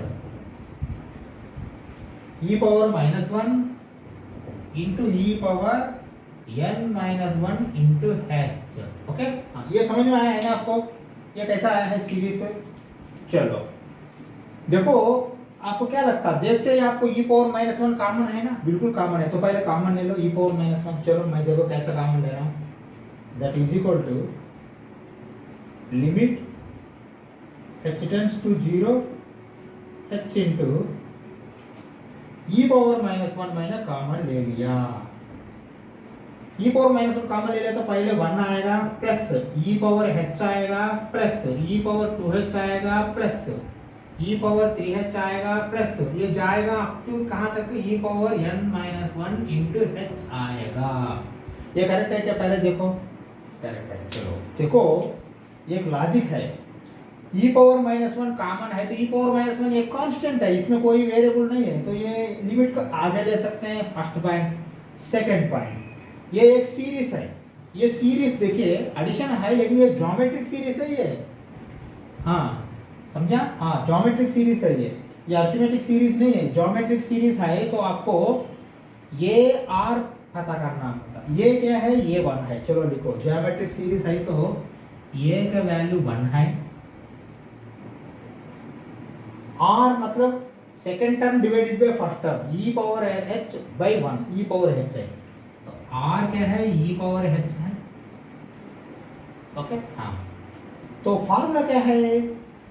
e power -1 into e power n minus 1 into h। Okay, हाँ, ये समझ में आया है ना आपको, ये कैसा आया है सीरीज से? चलो देखो, आपको क्या लगता है, देखते हैं आपको e पावर -1 कॉमन है ना, बिल्कुल कॉमन है, तो पहले कॉमन ले लो e पावर -1। चलो मैं देखो कैसा कॉमन ले रहा हूँ, that is equal to limit h tends to 0 h into e power -1 मैंने कॉमन ले लिया, e पावर -1 कॉमन ले लिया तो पहले 1 आएगा, प्लस e पावर h आएगा, प्लस e पावर 2h आएगा, प्लस e पावर 3h आएगा, प्लस ये जाएगा अप टू कहाँ तक, e power n minus 1 into h आएगा। ये करेक्ट है क्या, पहले देखो करेक्ट है। चलो देखो एक लॉजिक है, e पावर -1 कॉमन है तो e पावर -1 एक कांस्टेंट है, इसमें कोई वेरिएबल नहीं है, तो ये लिमिट को आगे ले सकते हैं। First point. सेकंड पॉइंट, ये एक सीरीज है, ये सीरीज देखिए एडिशन है लेकिन ये ज्योमेट्रिक सीरीज है ये। हाँ समझा? हाँ ज्योमेट्रिक सीरीज है ये अरिथमेटिक सीरीज नहीं है, ज्योमेट्रिक सीरीज है। तो आपको ये आर पता करना होता है। ये क्या है? ये 1 है। चलो लिखो, ज्योमेट्रिक सीरीज है तो ये का वैल्यू 1 है। आर मतलब second term divided by first term, e power h by 1, e power h है तो r क्या है? e पावर h है। ओके हाँ, तो फार्मूला क्या है?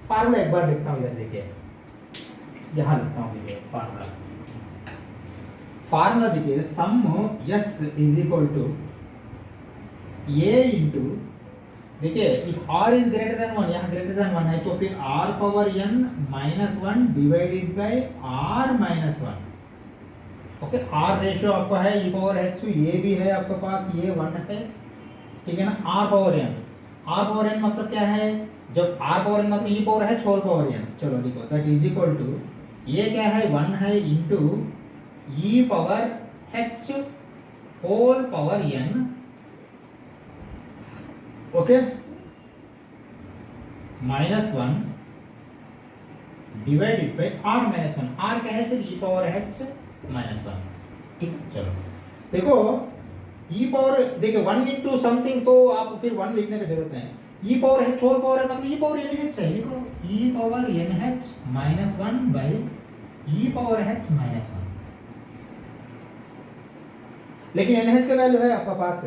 फार्मूला एक बार लिखता हूं, इधर देखिए, यहां लिखता हूं, देखिए फार्मूला देखिए, sum s is equal to a into, देखिए if r is greater than 1, यहाँ ग्रेटर देन 1 है तो फिर r power n -1 divided by r -1। Okay, r ratio आपका है e पावर h, ये भी है आपके पास, ये 1 है, ठीक है ना। r पावर n मतलब क्या है? जब r पावर n मतलब e power h whole power n। चलो देखो, दैट इज इक्वल टू, ये क्या है? 1 है into e power h whole power n। Okay, -1 divided by r -1, r क्या है? फिर e पावर h -1। ठीक है, चलो देखो e पावर, देखिए 1 इंटू समथिंग तो आप फिर 1 लिखने की जरूरत नहीं। e power h whole power मतलब e पावर nh है, लिखो e power nh -1 by e power h -1। लेकिन nh का वैल्यू है आपका पास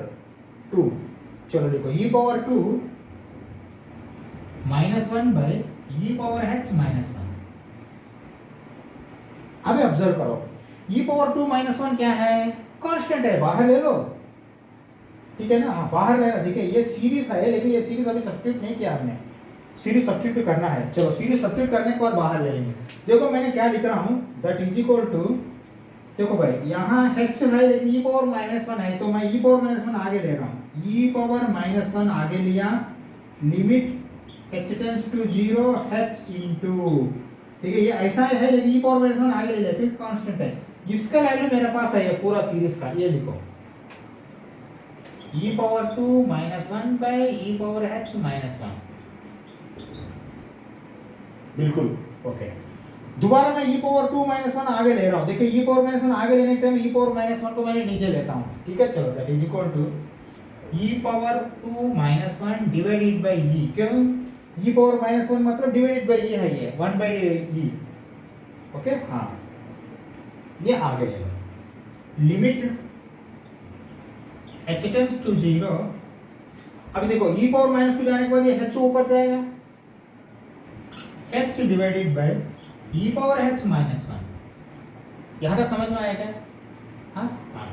2। चलो देखो, e power 2 -1 by e power h -1। अभी ऑब्जर्व करो, e पावर 2 -1 क्या है? कांस्टेंट है, बाहर ले लो, ठीक है ना। हाँ बाहर लेना। देखिए ये सीरीज है लेकिन ये सीरीज अभी सब्स्टिट्यूट नहीं किया हमने, सीरीज सब्स्टिट्यूट करना है। चलो सीरीज सब्स्टिट्यूट करने के बाद बाहर ले लेंगे। देखो मैंने क्या लिख रहा हूं, दैट इज इक्वल टू, देखो भाई यहाँ h है लेकिन e पावर -1 है तो मैं e पावर -1 आगे ले रहा हूँ, e पावर -1 आगे लिया, limit h tends to 0 h into, ठीक है ये ऐसा है लेकिन e पावर -1 आगे ले लेते, कांस्टेंट है। इसका वैल्यू मेरे पास है, ये पूरा सीरीज का, ये लिखो e power 2 -1 by e power h -1। बिल्कुल ओके। दोबारा मैं e पावर 2 -1 आगे ले रहा हूँ। देखिए e पावर -1 आगे लेने के टाइम e पावर -1 को मैंने नीचे लेता हूँ, ठीक है। चलो that is equal to e power 2 -1 divided by e। क्यों? e पावर -1 मतलब डिवाइडेड बाय e है, ये 1 बाय e। ओके हाँ, ये आगे ले लो, लिमिट h टेंड्स टू 0। अभी देखो e पावर -2 जाने के बाद ये h ऊपर जाएगा, h divided by e power h -1। यहां तक समझ में आया क्या? हाँ हाँ।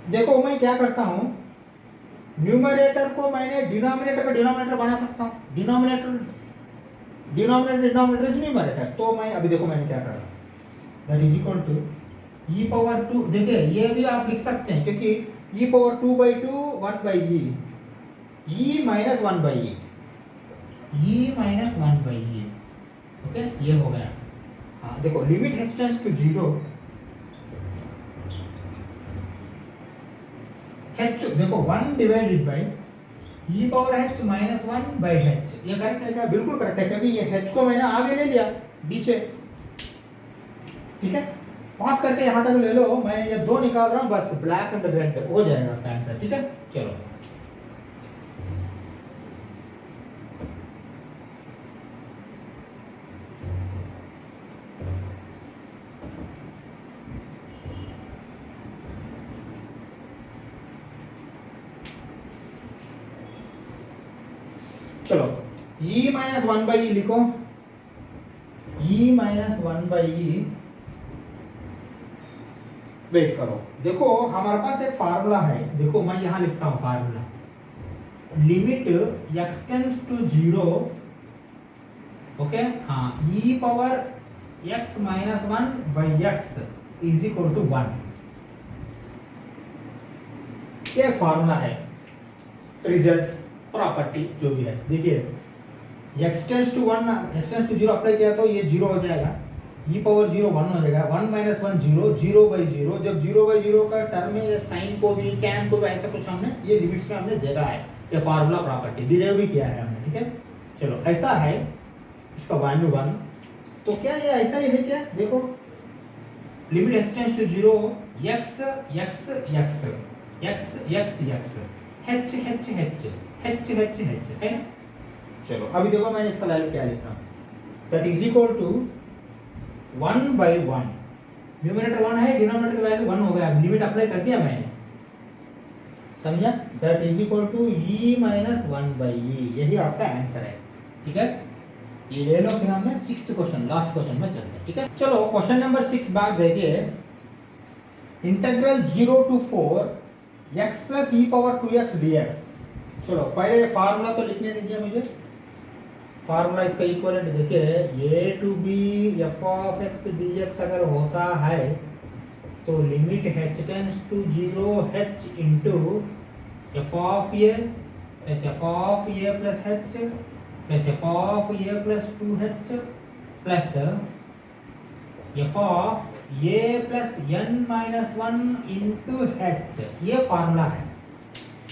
देखो मैं क्या करता हूं, न्यूमरेटर को मैंने डिनोमिनेटर का डिनोमिनेटर बना सकता हूं, डिनोमिनेटर इज न्यूमरेटर। तो मैं अभी देखो मैंने क्या करा, that is equal to e power 2। देखिए ये भी आप लिख सकते हैं क्योंकि e power 2/2 1 by e minus 1 by e minus 1 by e। Okay ये हो गया। हाँ देखो, limit h tends to 0, h देखो 1 divided by e power h minus 1 by h। ये करेक्ट है क्या? बिल्कुल करेक्ट है क्योंकि ये h को मैंने आगे ले लिया नीचे, ठीक है। पास करके यहां तक ले लो, मैंने ये 2 निकाल रहा हूं, बस ब्लैक एंड रेड हो जाएगा आंसर, ठीक है। चलो चलो e माइनस 1 बाई e लिखो, e minus 1 by e। Wait करो, देखो हमारे पास एक फार्मूला है, देखो मैं यहां लिखता हूं formula, limit x tends to 0, okay हाँ, e power x minus 1 by x is equal to 1। ये एक फार्मूला है। रिजल्ट प्रॉपर्टी जो भी है। देखिए x tends to 1 x tends to 0 apply किया तो ये 0 हो जाएगा, e पावर 0 1 हो जाएगा, 1 माइनस 1 0, 0/0। जब 0/0 का टर्म में ये साइन को भी टैन को भी ऐसा कुछ हमने ये लिमिट्स में हमने देखा है, ये फार्मूला प्रॉपर्टी डिराइव भी किया है हमने, ठीक है। चलो ऐसा है, इसका वैल्यू 1, तो क्या ये ऐसा ही है क्या? देखो limit x tends to 0 x x x x x x h h h h h h है ना। चलो अभी देखो मैंने इसका वैल्यू क्या लिखा, that is equal to 1/1। Numerator 1 है, डिनोमिनेटर का वैल्यू 1 हो गया, लिमिट अप्लाई कर दिया मैंने, समझा। That is equal to e minus 1/e, यही आपका आंसर है, ठीक है। ये ले लो, फिर हमने 6th क्वेश्चन लास्ट क्वेश्चन में चलते हैं, ठीक है। चलो क्वेश्चन नंबर 6 बात देखिए, integral 0 to 4 x plus e power 2x dx। चलो पहले फार्मूला तो लिखने दीजिए मुझे, फार्मूला इसका इक्वलेंट देखिए, a to b f of x dx अगर होता है तो limit h tends to 0 h into f of a plus f of a plus h plus f of a plus 2h plus f of a plus n minus 1 into h, ये formula है।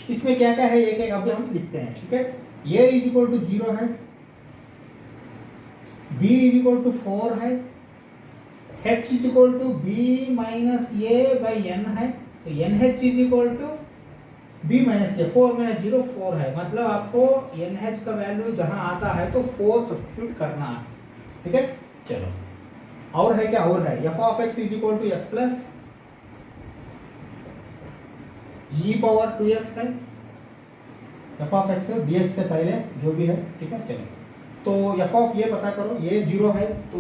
इसमें क्या क्या है एक एक अभी हम लिखते हैं, ठीक है। a इज इक्वल टू 0 है, b इज इक्वल टू 4 है, h is equal to b minus a by n है, तो nh is equal to b minus a, 4 minus 0 4 है, मतलब आपको nh का वैल्यू जहां आता है तो 4 सब्स्टिट्यूट करना है, ठीक है। चलो और है क्या, और है f of x is equal to x plus e power 2x है, f ऑफ x dx से पहले जो भी है, ठीक है। चलो तो f ऑफ ये पता करो, ये 0 है तो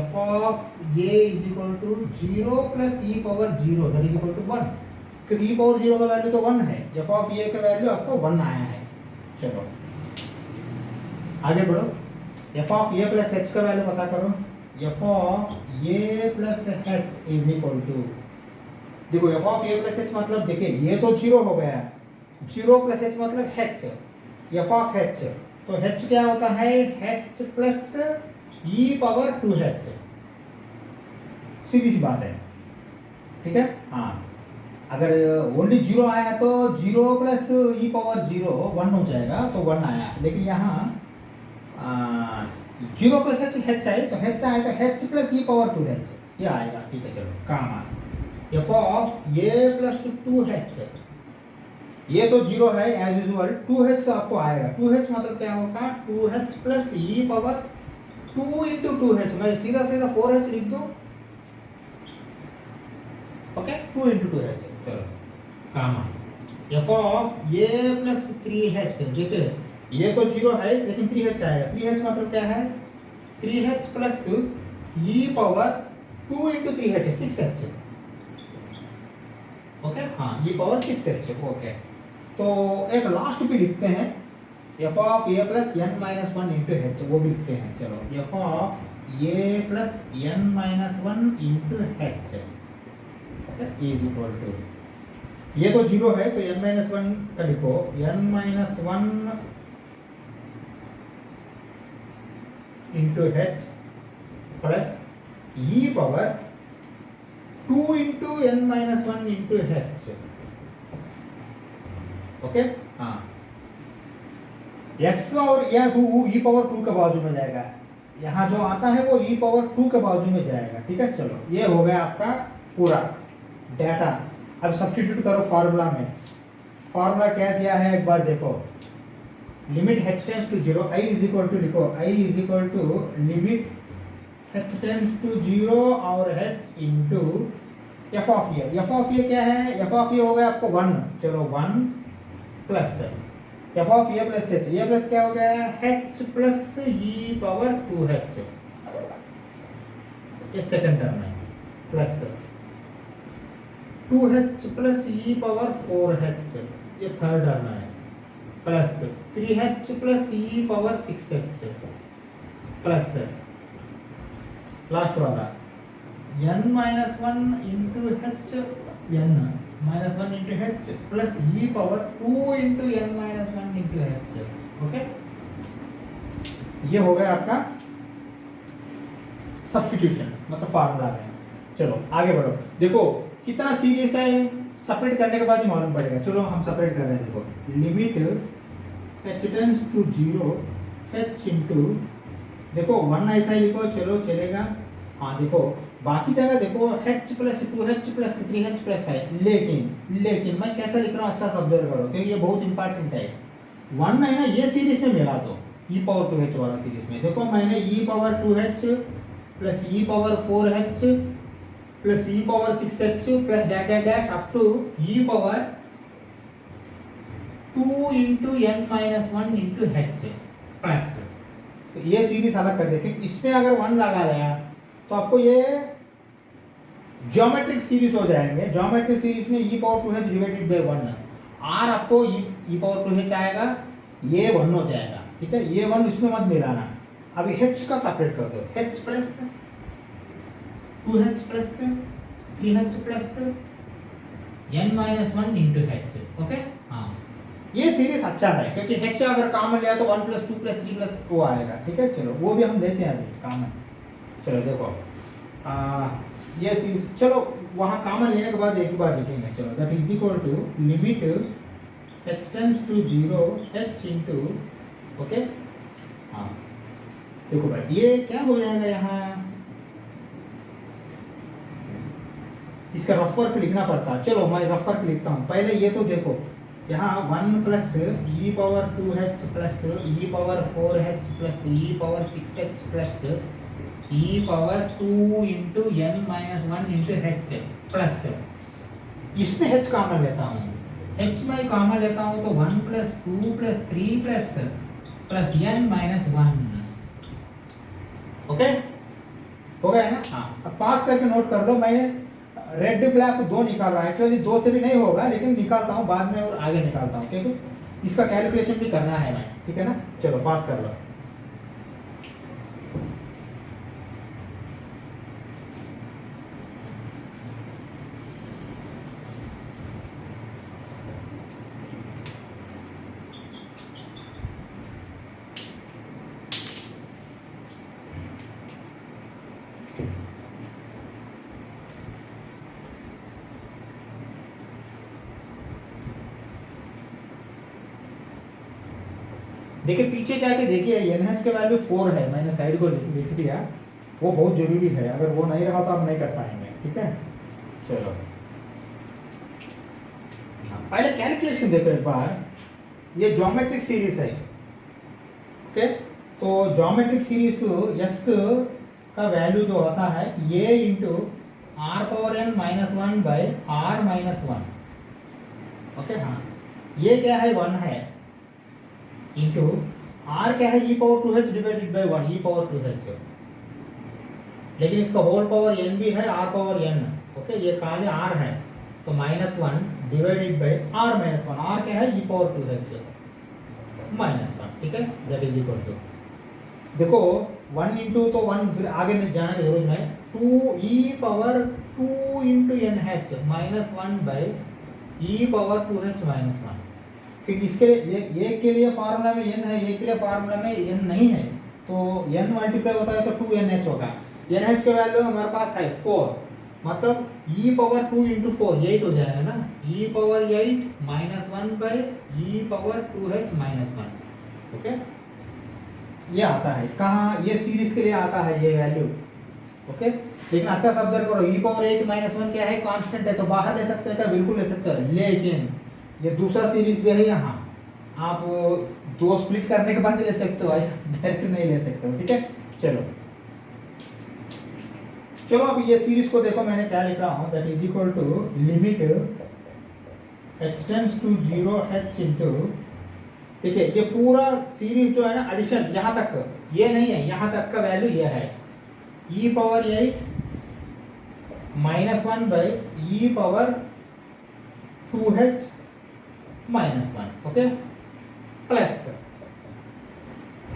f ऑफ ये is equal to 0 plus e power 0 that is equal to 1, क्योंकि e पावर 0 का वैल्यू तो 1 है, f ऑफ ये का वैल्यू आपको 1 आया है। चलो आगे बढ़ो, f ऑफ ये प्लस h का वैल्यू पता करो, f ऑफ ये plus h is equal to, देखो f of a plus h मतलब देखिए ये तो 0 हो गया, 0 प्लस h मतलब h, f ऑफ h तो h क्या होता है, h plus e power 2h, सीधी सी बात है, ठीक है। हाँ अगर ओनली 0 आया तो 0 प्लस e पावर 0 1 हो जाएगा, तो 1 आया, लेकिन यहाँ 0 प्लस h आए तो h आएगा h plus e power 2h, ये आएगा, ठीक है। चलो काम आ f ऑफ ये प्लस 2h, ये तो 0 है एज यूजुअल, 2h आपको आएगा, 2h मतलब क्या होगा, 2h plus e power 2 into 2h, मैं सीधा सीधा 4h लिख दूं, ओके 2 इंटू 2h। चलो काम आ f ऑफ ये प्लस 3h, देखिए ये तो 0 है लेकिन 3h आएगा, 3h मतलब क्या है, 3h plus e power 2 into 3h 6h, okay. हाँ ये पावर 6h, ओके। तो एक लास्ट भी लिखते हैं, f of a plus n minus 1 into h, वो भी लिखते हैं। चलो f of a plus n minus 1 into h is equal to, ये तो 0 है तो n माइनस 1 का लिखो, n minus 1 into h plus e power 2 into n minus 1 into h, okay. हाँ x और यह e पावर 2 के बाजू में जाएगा, यहाँ जो आता है वो e पावर 2 के बाजू में जाएगा, ठीक है। चलो ये हो गया आपका पूरा डाटा। अब सब्स्टिट्यूट करो फार्मूला में, फार्मूला क्या दिया है एक बार देखो, limit h tends to 0 i is equal to लिखो, i is equal to limit h tends to 0 और h इंटू f ऑफ ये क्या है, f ऑफ ये हो गया आपको 1, चलो 1 प्लस f ऑफ ये प्लस h, ये प्लस क्या हो गया, h plus e power 2h, ये सेकंड टर्म है, plus 2h plus e power 4h, ये थर्ड टर्म है, plus 3h plus e power 6h, plus last वाला n minus 1 into h n minus one into h plus e power two into n minus one into h. Okay, ये हो गया आपका substitution, मतलब formula में। चलो आगे बढ़ो, देखो कितना सीरीज है, सेपरेट करने के बाद ही मालूम पड़ेगा। चलो हम सेपरेट कर रहे हैं, देखो limit h tends to 0 h into, देखो वन ऐसा ही लिखो, चलो चलेगा। हाँ देखो बाकी जगह देखो h plus 2h plus 3h plus है, लेकिन मैं कैसा लिख रहा हूँ अच्छा ऑब्जर्व करो, क्योंकि ये बहुत इंपॉर्टेंट है। वन है ना, ये सीरीज में मिला तो e पावर 2h वाला सीरीज में देखो मैंने e power 2h plus e power 4h plus e power 6h plus dash dash dash up to e power 2 into n minus one into h plus, तो ये series अलग कर देखे। इसमें अगर वन लगा दिया तो आपको ये ज्योमेट्रिक सीरीज हो जाएंगे। ज्योमेट्रिक सीरीज में e power 2h divided by 1 r आपको e पावर 2h आएगा, ये 1 हो जाएगा, ठीक है। ये 1 इसमें मत मिलाना। अभी h का सेपरेट कर दो, h plus 2h plus 3h plus n minus one into h। Okay, हाँ ये सीरीज अच्छा है, क्योंकि h अगर कॉमन लिया तो 1 प्लस 2 प्लस 3 प्लस 4 आएगा, ठीक है। चलो वो भी हम लेते हैं अभी कॉमन। चलो देखो ये सीरीज, चलो वहाँ कॉमन लेने के बाद एक ही बार लिखेंगे। चलो that is equal to limit h tends to 0 h into, okay हाँ देखो भाई ये क्या हो जाएगा, यहाँ इसका रफ वर्क लिखना पड़ता है। चलो मैं रफ वर्क लिखता हूँ पहले। ये तो देखो यहाँ 1 plus e power 2h plus e power 4h plus e power 6h plus e power 2 into n minus one into h plus, इसमें h कॉमन लेता हूँ, h में कॉमन लेता हूँ तो 1 plus 2 plus 3 plus plus n minus one. Okay हो गया है ना। हाँ अब पास करके नोट कर लो, मैं रेड ब्लैक दो निकाल रहा है। एक्चुअली दो से भी नहीं होगा, लेकिन निकालता हूँ बाद में और आगे निकालता हूँ, क्योंकि इसका कैलकुलेशन भी करना है मैं, ठीक है ना। चलो पास कर लो। देखिए पीछे जाके देखिए NH के वैल्यू 4 है, मैंने साइड को लिख दिया, वो बहुत जरूरी है। अगर वो नहीं रहा तो आप नहीं कर पाएंगे, ठीक है। चलो पहले कैलकुलेशन देखो एक बार। ये ज्योमेट्रिक सीरीज है, ओके। तो ज्योमेट्रिक सीरीज S का वैल्यू जो होता है ये into r power n minus one by r minus one, okay. हाँ ये क्या है, 1 है, इंटू r क्या है, e power 2h divided by 1 e power 2h, लेकिन इसका होल पावर n भी है, r पावर n, ओके। ये खाली r है तो minus one divided by r minus one, r क्या है e power 2h minus one, ठीक है। दैट इज इक्वल टू, देखो 1 इंटू तो 1 फिर आगे नहीं जाने की जरूरत नहीं, 2 e power 2 into nh minus one by e power 2h minus one. क्योंकि इसके लिए एक के लिए फार्मूला में n है, एक के लिए फार्मूला में n नहीं है, तो n मल्टीप्लाई होता है तो 2nh होगा। nh का वैल्यू हमारे पास है 4, मतलब e पावर 2 इंटू 4 8 हो जाएगा ना, e power 8 minus one by e power 2h minus one, okay. ये आता है कहाँ, ये सीरीज के लिए आता है ये वैल्यू, ओके। लेकिन अच्छा सा ऑब्जर्व करो, e पावर 8 माइनस वन क्या है, कांस्टेंट है, तो बाहर ले सकते हैं क्या, बिल्कुल ले सकते हैं। लेकिन ये दूसरा सीरीज भी है, यहाँ आप दो स्प्लिट करने के बाद ले सकते हो, ऐसा डायरेक्ट नहीं ले सकते हो, ठीक है। चलो चलो अब ये सीरीज को देखो, मैंने क्या लिख रहा हूँ, that is equal to limit h tends to 0 h into, ठीक है। ये पूरा सीरीज जो है ना, एडिशन यहाँ तक, ये नहीं है, यहाँ तक का वैल्यू ये है e power 8 minus one by e power 2h minus one, okay, plus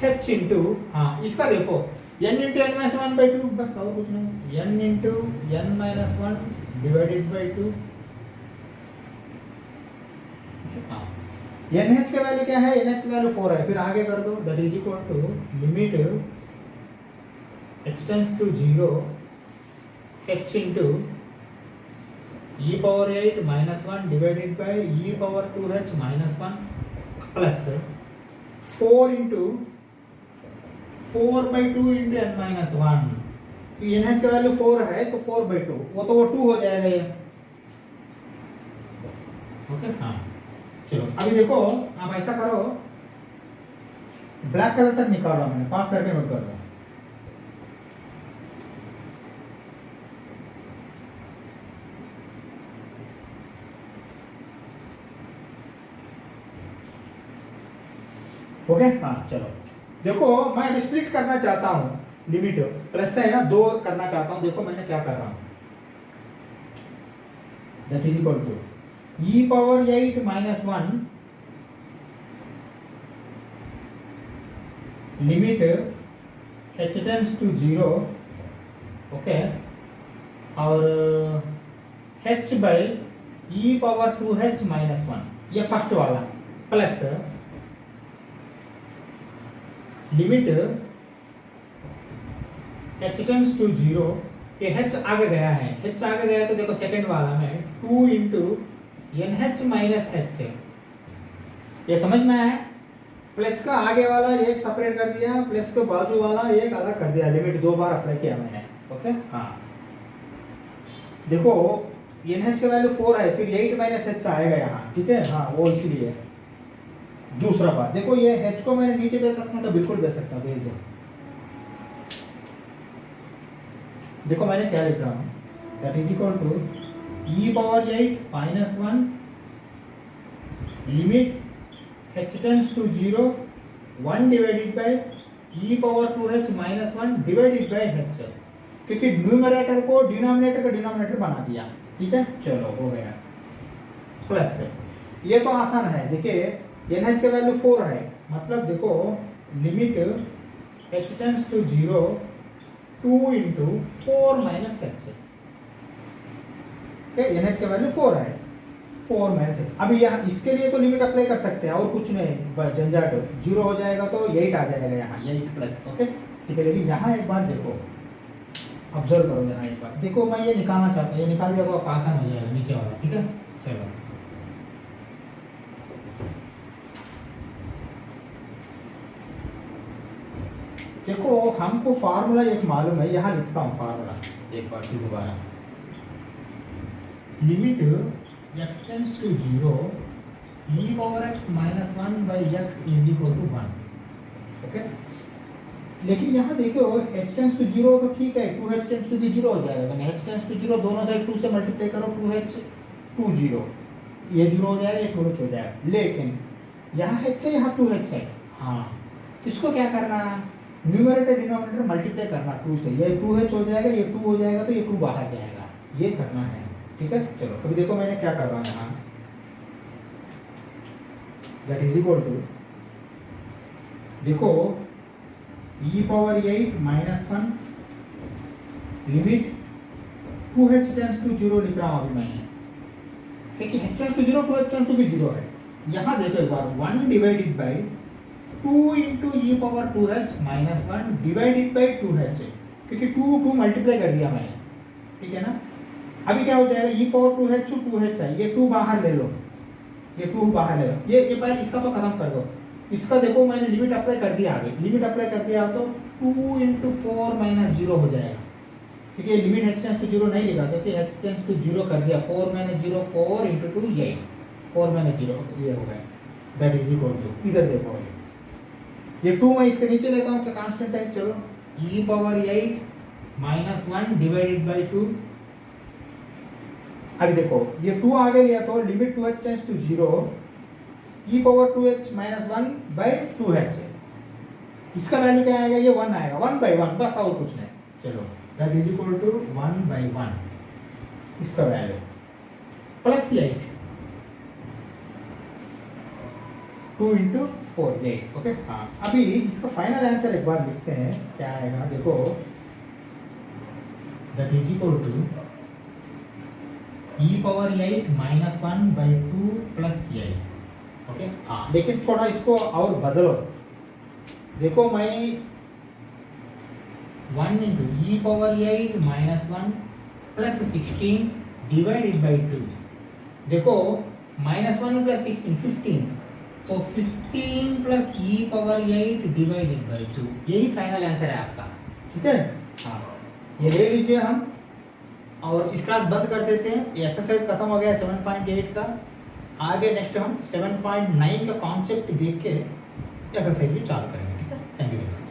h into, हाँ इसका देखो n into n minus one by two, बस और कुछ नहीं, n into n minus one divided by two हाँ एन एच का value क्या है, एन एच का वैल्यू 4 है, फिर आगे कर दो, that is equal to limit h tends to 0 h into e power 8 minus 1 divided by e power 2h minus 1 plus 4 into 4/2 into n minus 1। N h का वैल्यू 4 है तो 4/2, वो 2 हो जाएगा ये। ओके हाँ चलो अभी देखो आप ऐसा करो, ब्लैक कलर तक निकाल रहा हूं मैंने, पास करके नोट कर रहा हूं। ओके हाँ चलो देखो मैं अब स्प्लिट करना चाहता हूं, लिमिट प्लस है ना 2 करना चाहता हूं, देखो मैंने क्या कर रहा हूं, that is equal to e power 8 minus 1 limit h tends to 0 okay और h by e power 2h minus 1 ये फर्स्ट वाला plus limit h tends to 0, ये h आगे गया है, h आगे गया तो देखो सेकंड वाला में 2 into n h minus h, ये समझ में आया। प्लस का आगे वाला एक सेपरेट कर दिया, प्लस के बाजू वाला एक अलग कर दिया, लिमिट 2 बार अप्लाई किया मैंने। ओके हाँ देखो एन एच का वैल्यू 4 है, फिर 8 माइनस एच आएगा यहाँ, ठीक है हाँ वो इसीलिए। दूसरा बात देखो ये h को मैंने नीचे भेज सकता तो बिल्कुल भेज सकता, भेज दो। देखो मैंने क्या लिख रहा हूँ, that is equal to e power 8 minus 1 limit h tends to 0 1 divided by e power 2h minus 1 divided by h, क्योंकि न्यूमरेटर को डिनोमिनेटर का डिनोमिनेटर बना दिया, ठीक है चलो हो गया। प्लस ये तो आसान है, देखिए एन एच का वैल्यू 4 है, मतलब देखो limit h tends to 0 2 into 4 minus h, n h का वैल्यू 4 है, 4 माइनस एच। अभी यहाँ इसके लिए तो लिमिट अप्लाई कर सकते हैं और कुछ नहीं, झंझट 0 हो जाएगा तो 8 आ जाएगा यहाँ, 8 प्लस ओके ठीक है। लेकिन यहाँ एक बार देखो, ऑब्जर्व करो यहाँ एक बार देखो, मैं ये निकालना चाहता हूँ, ये निकाल दिया तो आप आसान हो जाएगा नीचे वाला, ठीक है चलो। देखो हमको फार्मूला एक मालूम है, यहाँ लिखता हूँ फार्मूला एक बार फिर दोबारा, limit x tends to 0 e power x minus 1 by x is equal to 1। Okay लेकिन यहाँ देखो h टेंड्स टू 0 तो ठीक है, 2h टेंड्स टू 0 हो जाएगा, मैंने h टेंड्स टू 0 दोनों साइड 2 से मल्टीप्लाई करो, 2h 2 0 ये 0 हो जाएगा, ये 2h हो जाएगा। लेकिन यहाँ h है, यहाँ 2h है, हाँ किसको क्या करना है, न्यूमरेटर डिनोमिनेटर मल्टीप्लाई करना 2 से, ये 2h हो जाएगा, ये 2 हो जाएगा तो ये 2 बाहर जाएगा, ये करना है, ठीक है चलो। अभी देखो मैंने क्या कर रहा हूँ यहाँ, दैट इज इक्वल टू देखो e power 8 minus 1 limit 2h tends to 0 लिख रहा हूँ अभी मैंने, क्योंकि h tends to 0 2h tends to भी 0 है। यहाँ देखो एक बार 1 divided by 2 into e power 2h minus 1 divided by 2h, क्योंकि 2 मल्टीप्लाई कर दिया मैंने, ठीक है ना। अभी क्या हो जाएगा, e पावर 2h 2h है, ये 2 बाहर ले लो, ये 2 बाहर ले लो, ये पहले इसका तो खत्म कर दो। इसका देखो मैंने लिमिट अप्लाई कर दिया, आगे लिमिट अप्लाई कर दिया तो 2 इंटू 4 माइनस 0 हो जाएगा, क्योंकि ये लिमिट h टेंड्स टू 0 नहीं लिखा, क्योंकि h टेंड्स टू 0 कर दिया, 4 माइनस 0 4 इंटू 2 8, 4 माइनस 0 ये हो गया, दैट इज इक्वल टू, इधर देखो ये 2 मैं इसके नीचे लेता हूँ क्या कांस्टेंट है, चलो e power 8 minus 1 divided by 2। अभी देखो ये 2 आगे लिया तो limit 2h tends to 0 e power 2h minus 1 by 2h, इसका वैल्यू क्या आएगा, ये 1 आएगा, 1 बाई 1 बस और कुछ नहीं, चलो that is equal to 1 by 1 इसका वैल्यू प्लस 8 2 इंटू 4 8 ओके हाँ। अभी इसका फाइनल आंसर एक बार लिखते हैं, क्या आएगा देखो, that is equal to e power 8 minus 1 by 2 plus 8 okay हाँ, लेकिन थोड़ा इसको और बदलो। देखो मैं 1 into e power 8 minus 1 plus 16 divided by 2। देखो -1 प्लस 16 15, तो 15 plus e power 8 divided by 2, यही फाइनल आंसर है आपका। ठीक है हाँ, ये ले लीजिए हम, और इस क्लास बंद कर देते हैं। ये एक्सरसाइज खत्म हो गया 7.8 का। आगे नेक्स्ट हम 7.9 का कॉन्सेप्ट देख के एक्सरसाइज भी चालू करेंगे। ठीक है, थैंक यू वेरी मच।